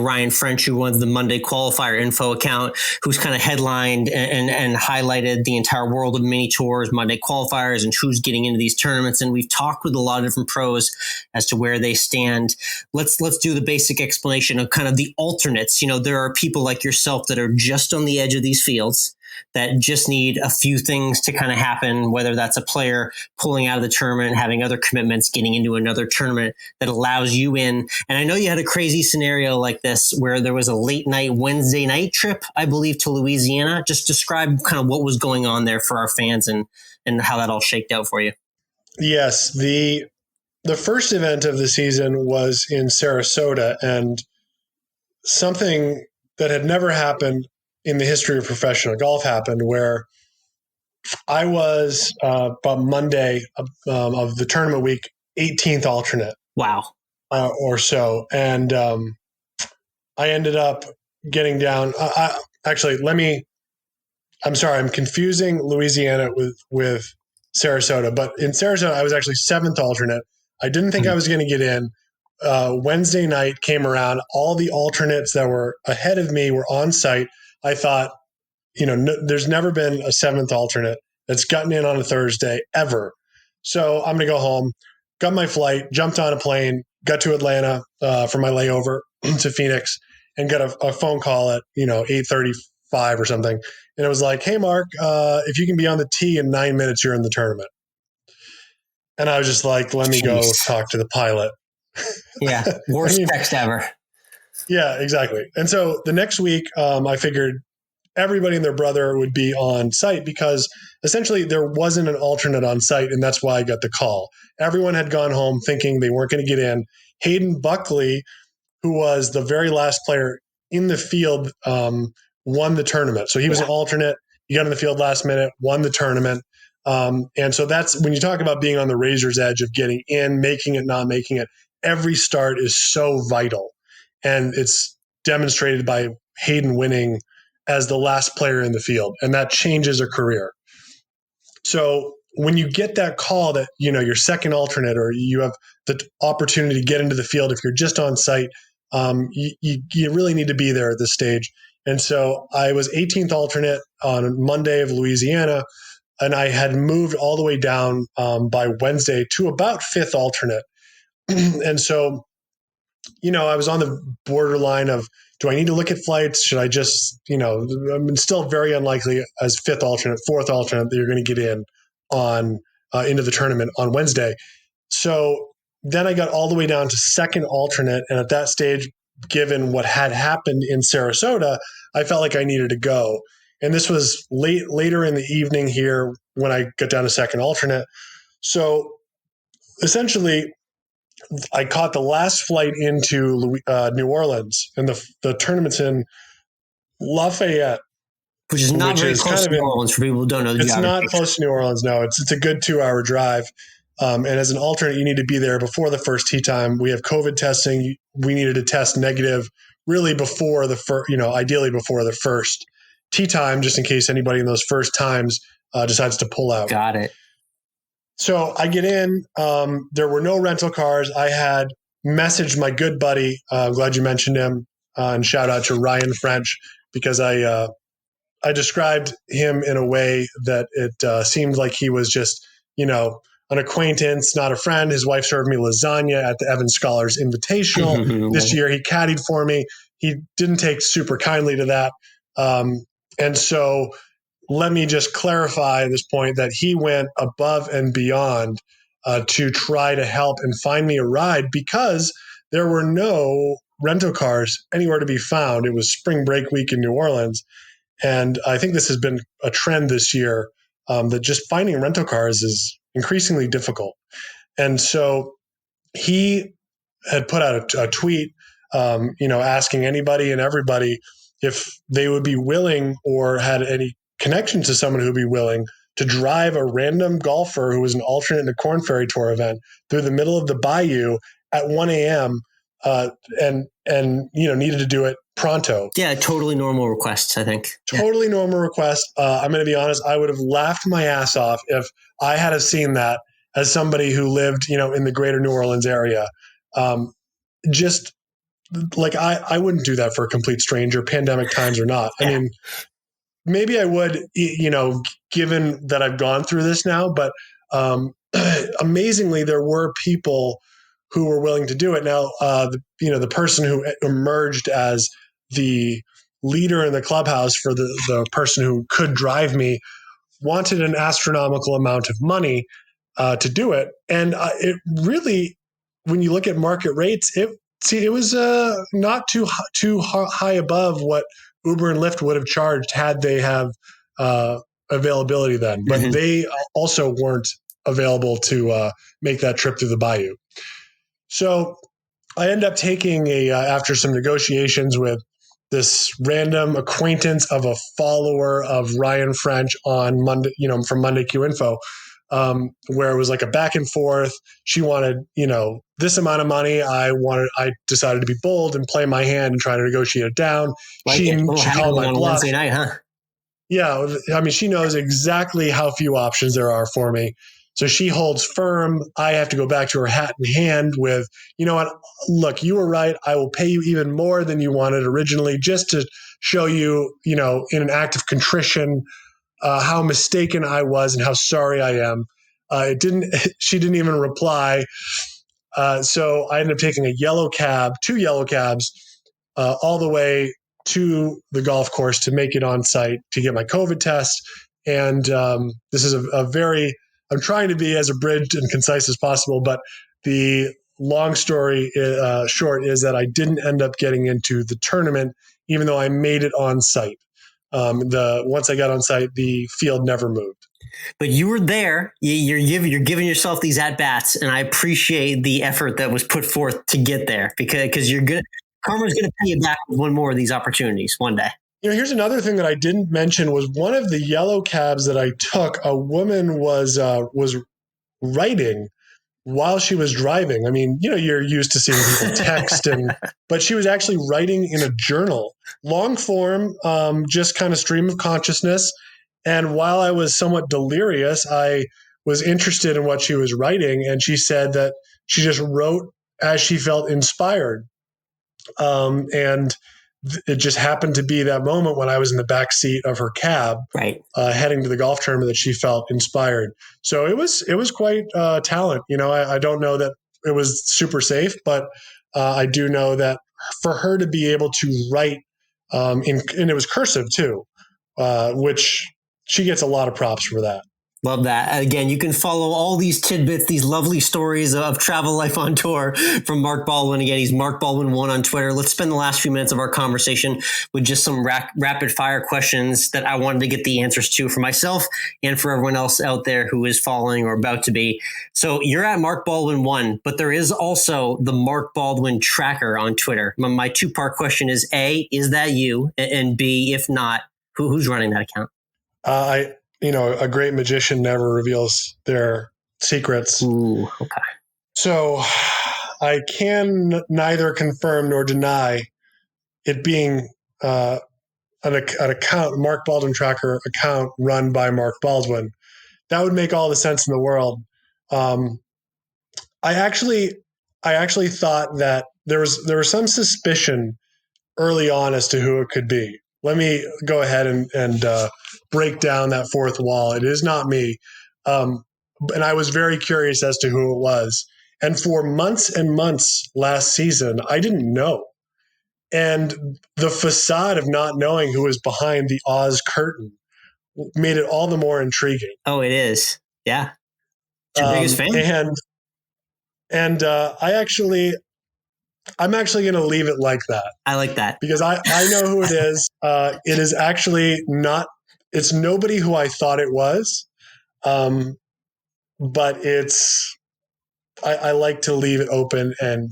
Ryan French, who runs the Monday Qualifier Info account, who's kind of headlined and highlighted the entire world of mini tours, Monday qualifiers, and who's getting into these tournaments. And we've talked with a lot of different pros as to where they stand. Let's do the basic explanation of kind of the alternates. There are people like yourself that are just on the edge of these fields that just need a few things to kind of happen, whether that's a player pulling out of the tournament, having other commitments, getting into another tournament that allows you in. And I know you had a crazy scenario like this where there was a late night Wednesday night trip, I believe, to Louisiana. Just describe kind of what was going on there for our fans and how that all shaked out for you. Yes. The first event of the season was in Sarasota, and something that had never happened in the history of professional golf happened, where I was about Monday of the tournament week, 18th alternate. Wow. Or so. And I ended up getting down. I'm sorry, I'm confusing Louisiana with Sarasota. But in Sarasota, I was actually 7th alternate. I didn't think I was going to get in. Wednesday night came around. All the alternates that were ahead of me were on site. I thought, there's never been a 7th alternate that's gotten in on a Thursday ever. So I'm going to go home, got my flight, jumped on a plane, got to Atlanta for my layover to Phoenix, and got a phone call at, 8:35 or something. And it was like, hey, Mark, if you can be on the tee in 9 minutes, you're in the tournament. And I was just like, let me go talk to the pilot. Yeah. Worst text ever. Yeah, exactly. And so the next week, I figured everybody and their brother would be on site because essentially there wasn't an alternate on site, and that's why I got the call. Everyone had gone home thinking they weren't going to get in. Hayden Buckley, who was the very last player in the field, won the tournament. So he was an alternate. He got in the field last minute, won the tournament. And so that's when you talk about being on the razor's edge of getting in, making it, not making it. Every start is so vital. And it's demonstrated by Hayden winning as the last player in the field. And that changes a career. So when you get that call that, you're second alternate or you have the opportunity to get into the field, if you're just on site, you really need to be there at this stage. And so I was 18th alternate on Monday of Louisiana, and I had moved all the way down by Wednesday to about 5th alternate. And so I was on the borderline of, do I need to look at flights? Should I just, I'm still very unlikely as 5th alternate, 4th alternate that you're going to get in on into the tournament on Wednesday. So then I got all the way down to 2nd alternate. And at that stage, given what had happened in Sarasota, I felt like I needed to go. And this was later in the evening here when I got down to 2nd alternate. So essentially, I caught the last flight into New Orleans, and the tournament's in Lafayette, which is not very close to New Orleans for people who don't know the geography. It's not close to New Orleans. No, it's a good 2-hour drive. And as an alternate, you need to be there before the first tee time. We have COVID testing. We needed to test negative really before the first, ideally before the first tee time, just in case anybody in those first times decides to pull out. Got it. So I get in. There were no rental cars. I had messaged my good buddy. I'm glad you mentioned him. And shout out to Ryan French, because I I described him in a way that it seemed like he was just, an acquaintance, not a friend. His wife served me lasagna at the Evans Scholars Invitational this year. He caddied for me. He didn't take super kindly to that. And so let me just clarify this point that he went above and beyond to try to help and find me a ride because there were no rental cars anywhere to be found. It was spring break week in New Orleans. And I think this has been a trend this year that just finding rental cars is increasingly difficult. And so he had put out a tweet, asking anybody and everybody if they would be willing or had any connection to someone who would be willing to drive a random golfer who was an alternate in a Korn Ferry Tour event through the middle of the bayou at 1 a.m. And needed to do it pronto. Yeah, totally normal requests, I think. Totally normal request. I'm going to be honest. I would have laughed my ass off if I had have seen that as somebody who lived, in the greater New Orleans area. Just like I wouldn't do that for a complete stranger, pandemic times or not. Yeah. I mean, maybe I would, given that I've gone through this now, but amazingly, there were people who were willing to do it. Now, the person who emerged as the leader in the clubhouse for the person who could drive me wanted an astronomical amount of money to do it. And it really, when you look at market rates, it was not too high above what Uber and Lyft would have charged had they have availability then. But they also weren't available to make that trip through the bayou. So I end up taking after some negotiations with this random acquaintance of a follower of Ryan French on Monday, from Monday Q Info, where it was like a back and forth. She wanted, this amount of money. I decided to be bold and play my hand and try to negotiate it down. She called my bluff. Wednesday night, huh? Yeah. I mean, she knows exactly how few options there are for me. So she holds firm. I have to go back to her hat in hand with, you know what, look, you were right. I will pay you even more than you wanted originally just to show you, in an act of contrition, how mistaken I was and how sorry I am. She didn't even reply. So I ended up taking two yellow cabs, all the way to the golf course to make it on site to get my COVID test. And this is I'm trying to be as abridged and concise as possible, but the long story short is that I didn't end up getting into the tournament, even though I made it on site. Once I got on site, the field never moved. But you were there. You're giving yourself these at bats, and I appreciate the effort that was put forth to get there because you're good. Karma's going to pay you back with one more of these opportunities one day. Here's another thing that I didn't mention was one of the yellow cabs that I took. A woman was writing while she was driving. I mean, you're used to seeing people text, but she was actually writing in a journal, long form, just kind of stream of consciousness. And while I was somewhat delirious, I was interested in what she was writing, and she said that she just wrote as she felt inspired, and it just happened to be that moment when I was in the back seat of her cab, right, heading to the golf tournament, that she felt inspired. So it was quite talent. I don't know that it was super safe, but I do know that for her to be able to write, and it was cursive too, which she gets a lot of props for that. Love that. Again, you can follow all these tidbits, these lovely stories of travel life on tour from Mark Baldwin. Again, he's Mark Baldwin1 on Twitter. Let's spend the last few minutes of our conversation with just some rapid fire questions that I wanted to get the answers to for myself and for everyone else out there who is following or about to be. So you're at Mark Baldwin1, but there is also the Mark Baldwin tracker on Twitter. My two-part question is A, is that you? And B, if not, who's running that account? A great magician never reveals their secrets. Ooh, okay. So I can neither confirm nor deny it being an account, Mark Baldwin tracker account run by Mark Baldwin. That would make all the sense in the world. I actually thought that there was some suspicion early on as to who it could be. let me go ahead and break down that fourth wall. It is not me. And I was very curious as to who it was. And for months and months last season, I didn't know. And the facade of not knowing who was behind the Oz curtain made it all the more intriguing. Oh, it is. Yeah. It's your biggest fan? And I'm actually going to leave it like that. I like that. Because I know who it is. It is actually it's nobody who I thought it was. But I like to leave it open and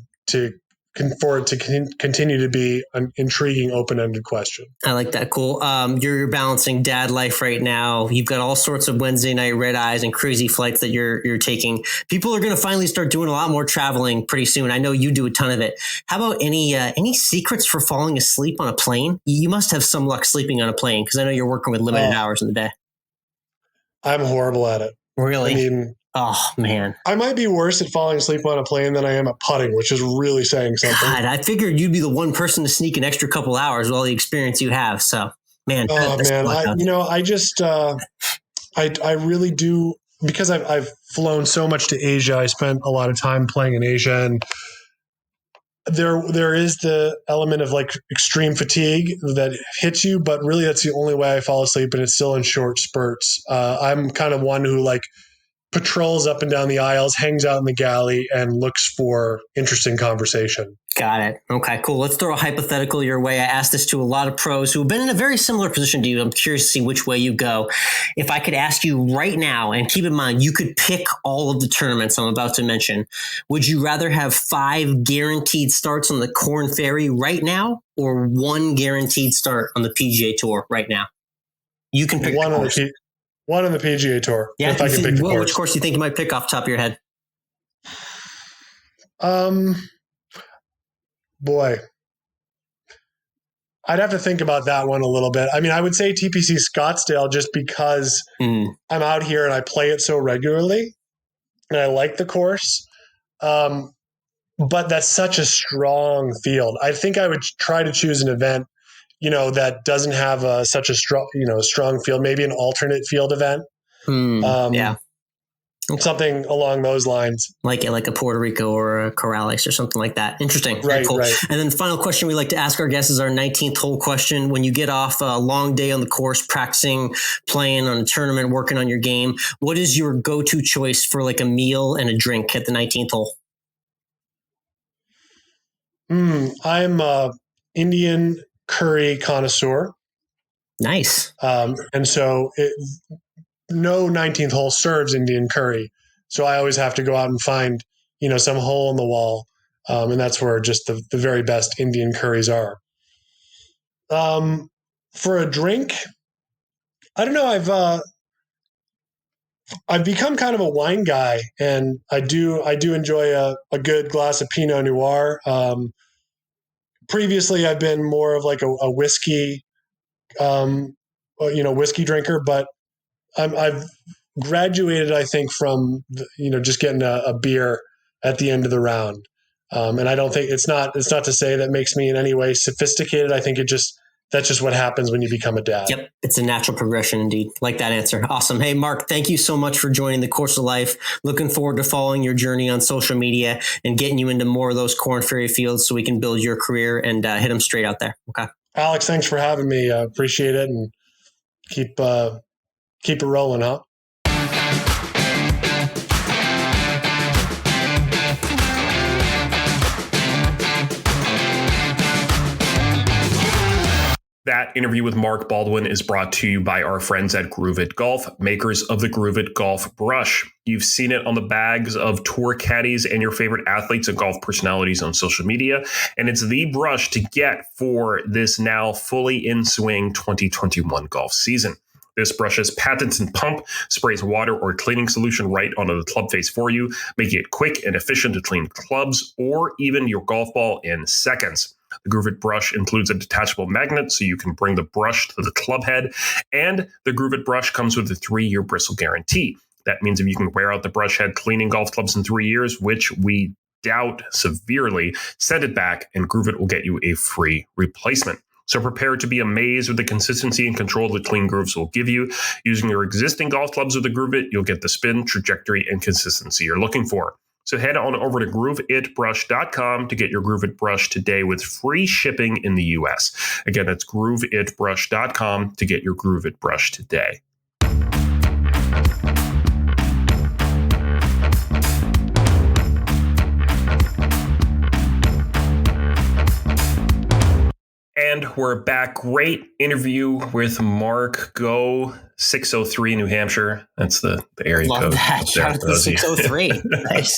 for it to continue to be an intriguing, open-ended question. I like that. Cool. You're balancing dad life right now. You've got all sorts of Wednesday night red eyes and crazy flights that you're taking. People are going to finally start doing a lot more traveling pretty soon. I know you do a ton of it. How about any secrets for falling asleep on a plane? You must have some luck sleeping on a plane because I know you're working with limited hours in the day. I'm horrible at it. Really? I mean, oh, man. I might be worse at falling asleep on a plane than I am at putting, which is really saying something. God, I figured you'd be the one person to sneak an extra couple hours with all the experience you have. So, man. Oh, man. I really do, because I've flown so much to Asia. I spent a lot of time playing in Asia, and there is the element of like extreme fatigue that hits you, but really that's the only way I fall asleep, and it's still in short spurts. I'm kind of one who like patrols up and down the aisles, hangs out in the galley, and looks for interesting conversation. Got it. Okay, cool. Let's throw a hypothetical your way. I asked this to a lot of pros who have been in a very similar position to you. I'm curious to see which way you go. If I could ask you right now, and keep in mind, you could pick all of the tournaments I'm about to mention. Would you rather have 5 guaranteed starts on the Korn Ferry right now, or 1 guaranteed start on the PGA Tour right now? You can pick one on the PGA Tour. Yeah, if I can pick the course. Which course do you think you might pick off the top of your head? Boy, I'd have to think about that one a little bit. I mean, I would say TPC Scottsdale just because I'm out here and I play it so regularly and I like the course. But that's such a strong field. I think I would try to choose an event, that doesn't have such a strong field, maybe an alternate field event. Yeah. Something along those lines. Like a Puerto Rico or a Corrales or something like that. Interesting. Right, cool. right. And then the final question we like to ask our guests is our 19th hole question. When you get off a long day on the course, practicing, playing on a tournament, working on your game, what is your go-to choice for like a meal and a drink at the 19th hole? I'm a Indian curry connoisseur. Nice. And so no 19th hole serves Indian curry. So I always have to go out and find, some hole in the wall. And that's where just the very best Indian curries are. For a drink, I don't know. I've become kind of a wine guy, and I do enjoy a good glass of Pinot Noir. Previously I've been more of like a whiskey, whiskey drinker, but I've graduated, I think, from just getting a beer at the end of the round, and I don't think it's not to say that makes me in any way sophisticated. I think that's just what happens when you become a dad. Yep, it's a natural progression indeed. Like that answer. Awesome. Hey, Mark, thank you so much for joining the Course of Life. Looking forward to following your journey on social media and getting you into more of those Korn Ferry fields so we can build your career and hit them straight out there. Okay, Alex, thanks for having me. Appreciate it, and keep it rolling, huh? That interview with Mark Baldwin is brought to you by our friends at Groove It Golf, makers of the Groove It Golf brush. You've seen it on the bags of tour caddies and your favorite athletes and golf personalities on social media. And it's the brush to get for this now fully in swing 2021 golf season. This brush's patented pump sprays water or cleaning solution right onto the club face for you, making it quick and efficient to clean clubs or even your golf ball in seconds. The Groove It brush includes a detachable magnet so you can bring the brush to the club head, and the Groove It brush comes with a 3-year bristle guarantee. That means if you can wear out the brush head cleaning golf clubs in 3 years, which we doubt severely, send it back and Groove It will get you a free replacement. So prepare to be amazed with the consistency and control the clean grooves will give you. Using your existing golf clubs with the Groove It, you'll get the spin, trajectory, and consistency you're looking for. So head on over to grooveitbrush.com to get your Groove It brush today with free shipping in the U.S. Again, that's grooveitbrush.com to get your Groove It brush today. And we're back. Great interview with Mark. Go 603 New Hampshire. That's the area Love code. that. Shout out to the 603. Nice.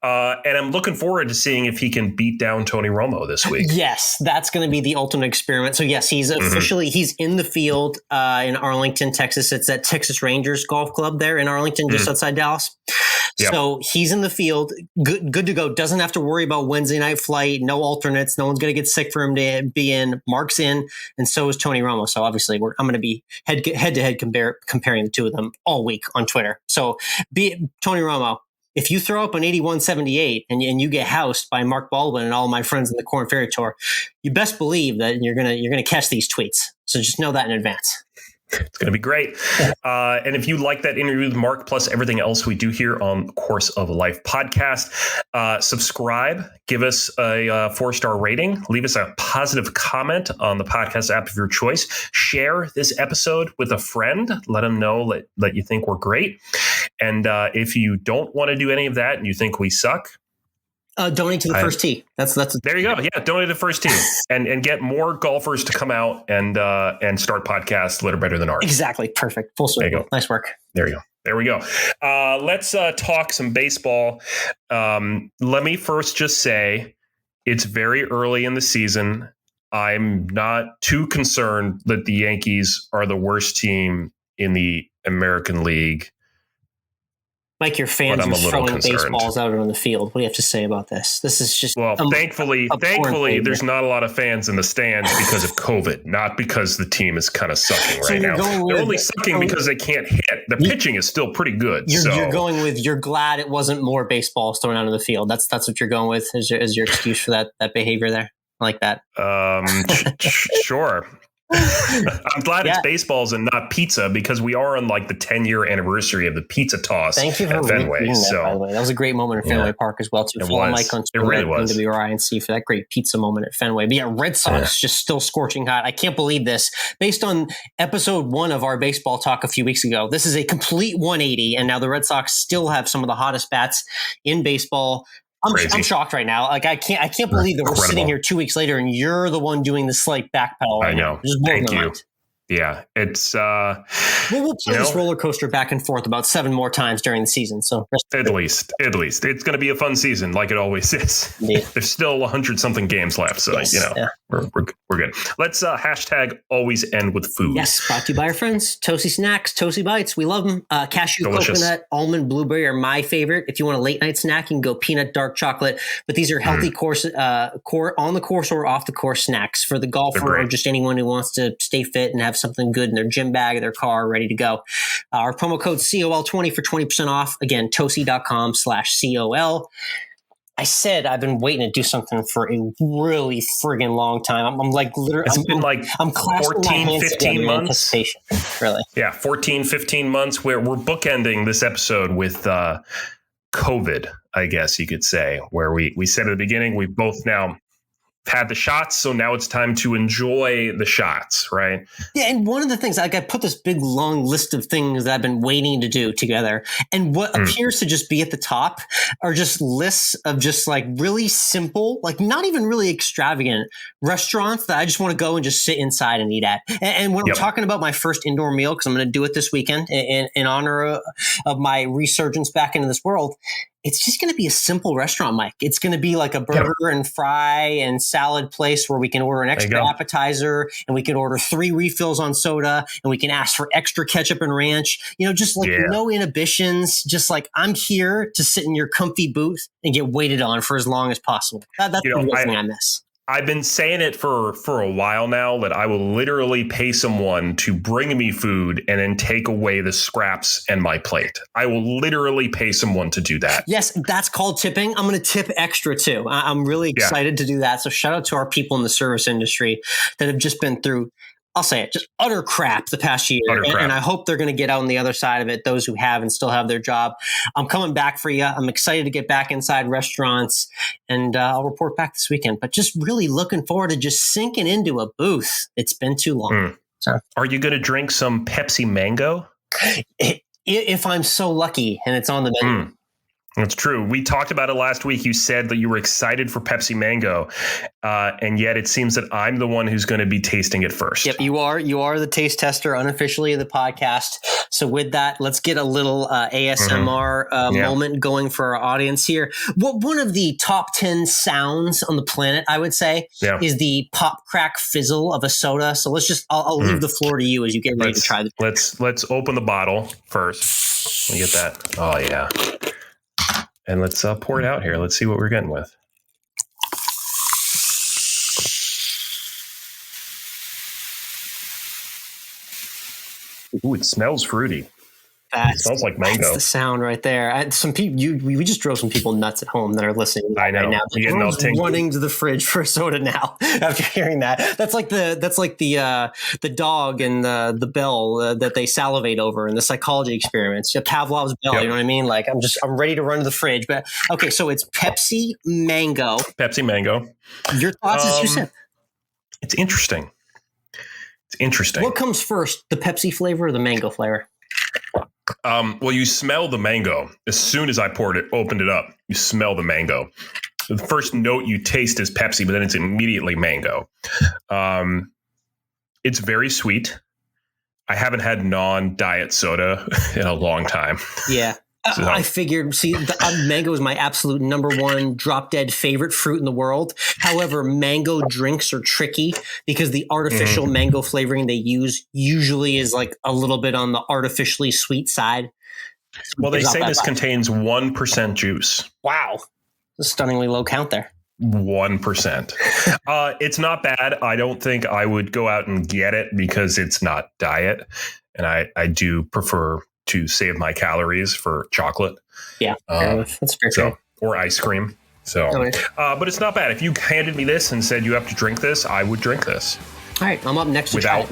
And I'm looking forward to seeing if he can beat down Tony Romo this week. Yes, that's going to be the ultimate experiment. So yes, he's officially, he's in the field in Arlington, Texas. It's at Texas Rangers Golf Club there in Arlington, just outside Dallas. Yep. So he's in the field, good to go. Doesn't have to worry about Wednesday night flight. No alternates. No one's going to get sick for him to be in. Mark's in, and so is Tony Romo. So obviously, I'm going to be head to head comparing the two of them all week on Twitter. So Tony Romo, if you throw up an 81-78 and you get housed by Mark Baldwin and all my friends in the Korn Ferry Tour, you best believe that you're gonna catch these tweets. So just know that in advance. It's going to be great. And if you like that interview with Mark, plus everything else we do here on Course of Life podcast, subscribe, give us a 4-star rating, leave us a positive comment on the podcast app of your choice, share this episode with a friend, let them know that you think we're great. And if you don't want to do any of that and you think we suck, donate to the first tee. That's there you go. Yeah, donate to the first tee and get more golfers to come out and start podcasts that are better than ours. Exactly. Perfect. Full circle. There you go. Nice work. There you go. There we go. Let's talk some baseball. Let me first just say it's very early in the season. I'm not too concerned that the Yankees are the worst team in the American League. Mike, your fans are throwing baseballs out on the field. What do you have to say about this? This is just thankfully, there's not a lot of fans in the stands because of COVID, not because the team is kind of sucking right now. They're only sucking because they can't hit. The pitching is still pretty good. You're going with you're glad it wasn't more baseballs thrown out on the field. That's what you're going with as your excuse for that behavior there. I like that. Sure. I'm glad it's baseballs and not pizza because we are on like the 10-year anniversary of the pizza toss at Fenway. By the way. That was a great moment at Fenway Park as well, too. Follow Mike on Twitter at NWRINC for that great pizza moment at Fenway. But yeah, Red Sox just still scorching hot. I can't believe this. Based on episode 1 of our baseball talk a few weeks ago, this is a complete 180, and now the Red Sox still have some of the hottest bats in baseball. I'm shocked right now. Like I can't believe that we're sitting here 2 weeks later and you're the one doing the slight backpedal. I know. Thank you. Yeah, it's we'll play this roller coaster back and forth about 7 more times during the season. So at least it's going to be a fun season, like it always is. Indeed. There's still 100-something games left, so we're good. Let's hashtag always end with food. Yes, brought to you by our friends Toasty Snacks, Toasty Bites. We love them. Cashew, delicious. Coconut, almond, blueberry are my favorite. If you want a late night snack, you can go peanut, dark chocolate. But these are healthy course on the course or off the course snacks for the golfer or just anyone who wants to stay fit and have something good in their gym bag or their car ready to go. Our promo code COL20 for 20% off. Again, toasty.com/COL. I said I've been waiting to do something for a really friggin' long time. I'm like literally. It's been like 14, 15 months. Anticipation, really. Yeah, 14, 15 months where we're bookending this episode with COVID, I guess you could say, where we said at the beginning, we've both now had the shots, so now it's time to enjoy the shots, right? Yeah, and one of the things, like I put this big long list of things that I've been waiting to do together, and what appears to just be at the top are just lists of just like really simple, like not even really extravagant restaurants that I just want to go and just sit inside and eat at. And when I'm talking about my first indoor meal, because I'm going to do it this weekend in honor of my resurgence back into this world, it's just going to be a simple restaurant, Mike. It's going to be like a burger and fry and salad place where we can order an extra appetizer and we can order 3 refills on soda and we can ask for extra ketchup and ranch. You know, just like no inhibitions. Just like I'm here to sit in your comfy booth and get waited on for as long as possible. That's the thing I miss. I've been saying it for a while now that I will literally pay someone to bring me food and then take away the scraps and my plate. I will literally pay someone to do that. Yes, that's called tipping. I'm going to tip extra too. I'm really excited to do that. So shout out to our people in the service industry that have just been through, I'll say it, just utter crap the past year. And I hope they're going to get out on the other side of it, those who have and still have their job. I'm coming back for you. I'm excited to get back inside restaurants, and I'll report back this weekend. But just really looking forward to just sinking into a booth. It's been too long. So, are you going to drink some Pepsi Mango? If I'm so lucky and it's on the menu. That's true. We talked about it last week. You said that you were excited for Pepsi Mango, and yet it seems that I'm the one who's going to be tasting it first. Yep, you are. You are the taste tester unofficially of the podcast. So with that, let's get a little ASMR moment going for our audience here. One of the top 10 sounds on the planet, I would say, is the pop, crack, fizzle of a soda. So let's just, I'll leave the floor to you as you get ready to try this. Let's open the bottle first. Let me get that. Oh, yeah. And let's pour it out here. Let's see what we're getting with. Ooh, it smells fruity. It smells like mango. That's the sound right there. Some people, we just drove some people nuts at home that are listening right now. Everyone's running to the fridge for a soda now after hearing that. That's like the dog and the bell that they salivate over in the psychology experiments. Pavlov's bell. Yep. You know what I mean? Like I'm ready to run to the fridge. But okay, so it's Pepsi Mango. Pepsi Mango. Your thoughts as you said. It's interesting. What comes first, the Pepsi flavor or the mango flavor? Well, you smell the mango as soon as I opened it up. You smell the mango. So the first note you taste is Pepsi, but then it's immediately mango. It's very sweet. I haven't had non-diet soda in a long time. Yeah. So, I figured, mango is my absolute number one drop dead favorite fruit in the world. However, mango drinks are tricky because the artificial mango flavoring they use usually is like a little bit on the artificially sweet side. Well, they say this contains 1% juice. Wow. A stunningly low count there. 1%. It's not bad. I don't think I would go out and get it because it's not diet. And I do prefer to save my calories for chocolate. Yeah, that's fair. So, or ice cream. So, but it's not bad. If you handed me this and said you have to drink this, I would drink this. All right, I'm up next without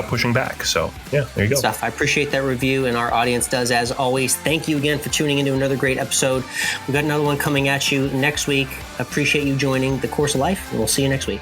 pushing back. So, yeah, there you go. Stuff. I appreciate that review, and our audience does as always. Thank you again for tuning into another great episode. We've got another one coming at you next week. Appreciate you joining The Course of Life, and we'll see you next week.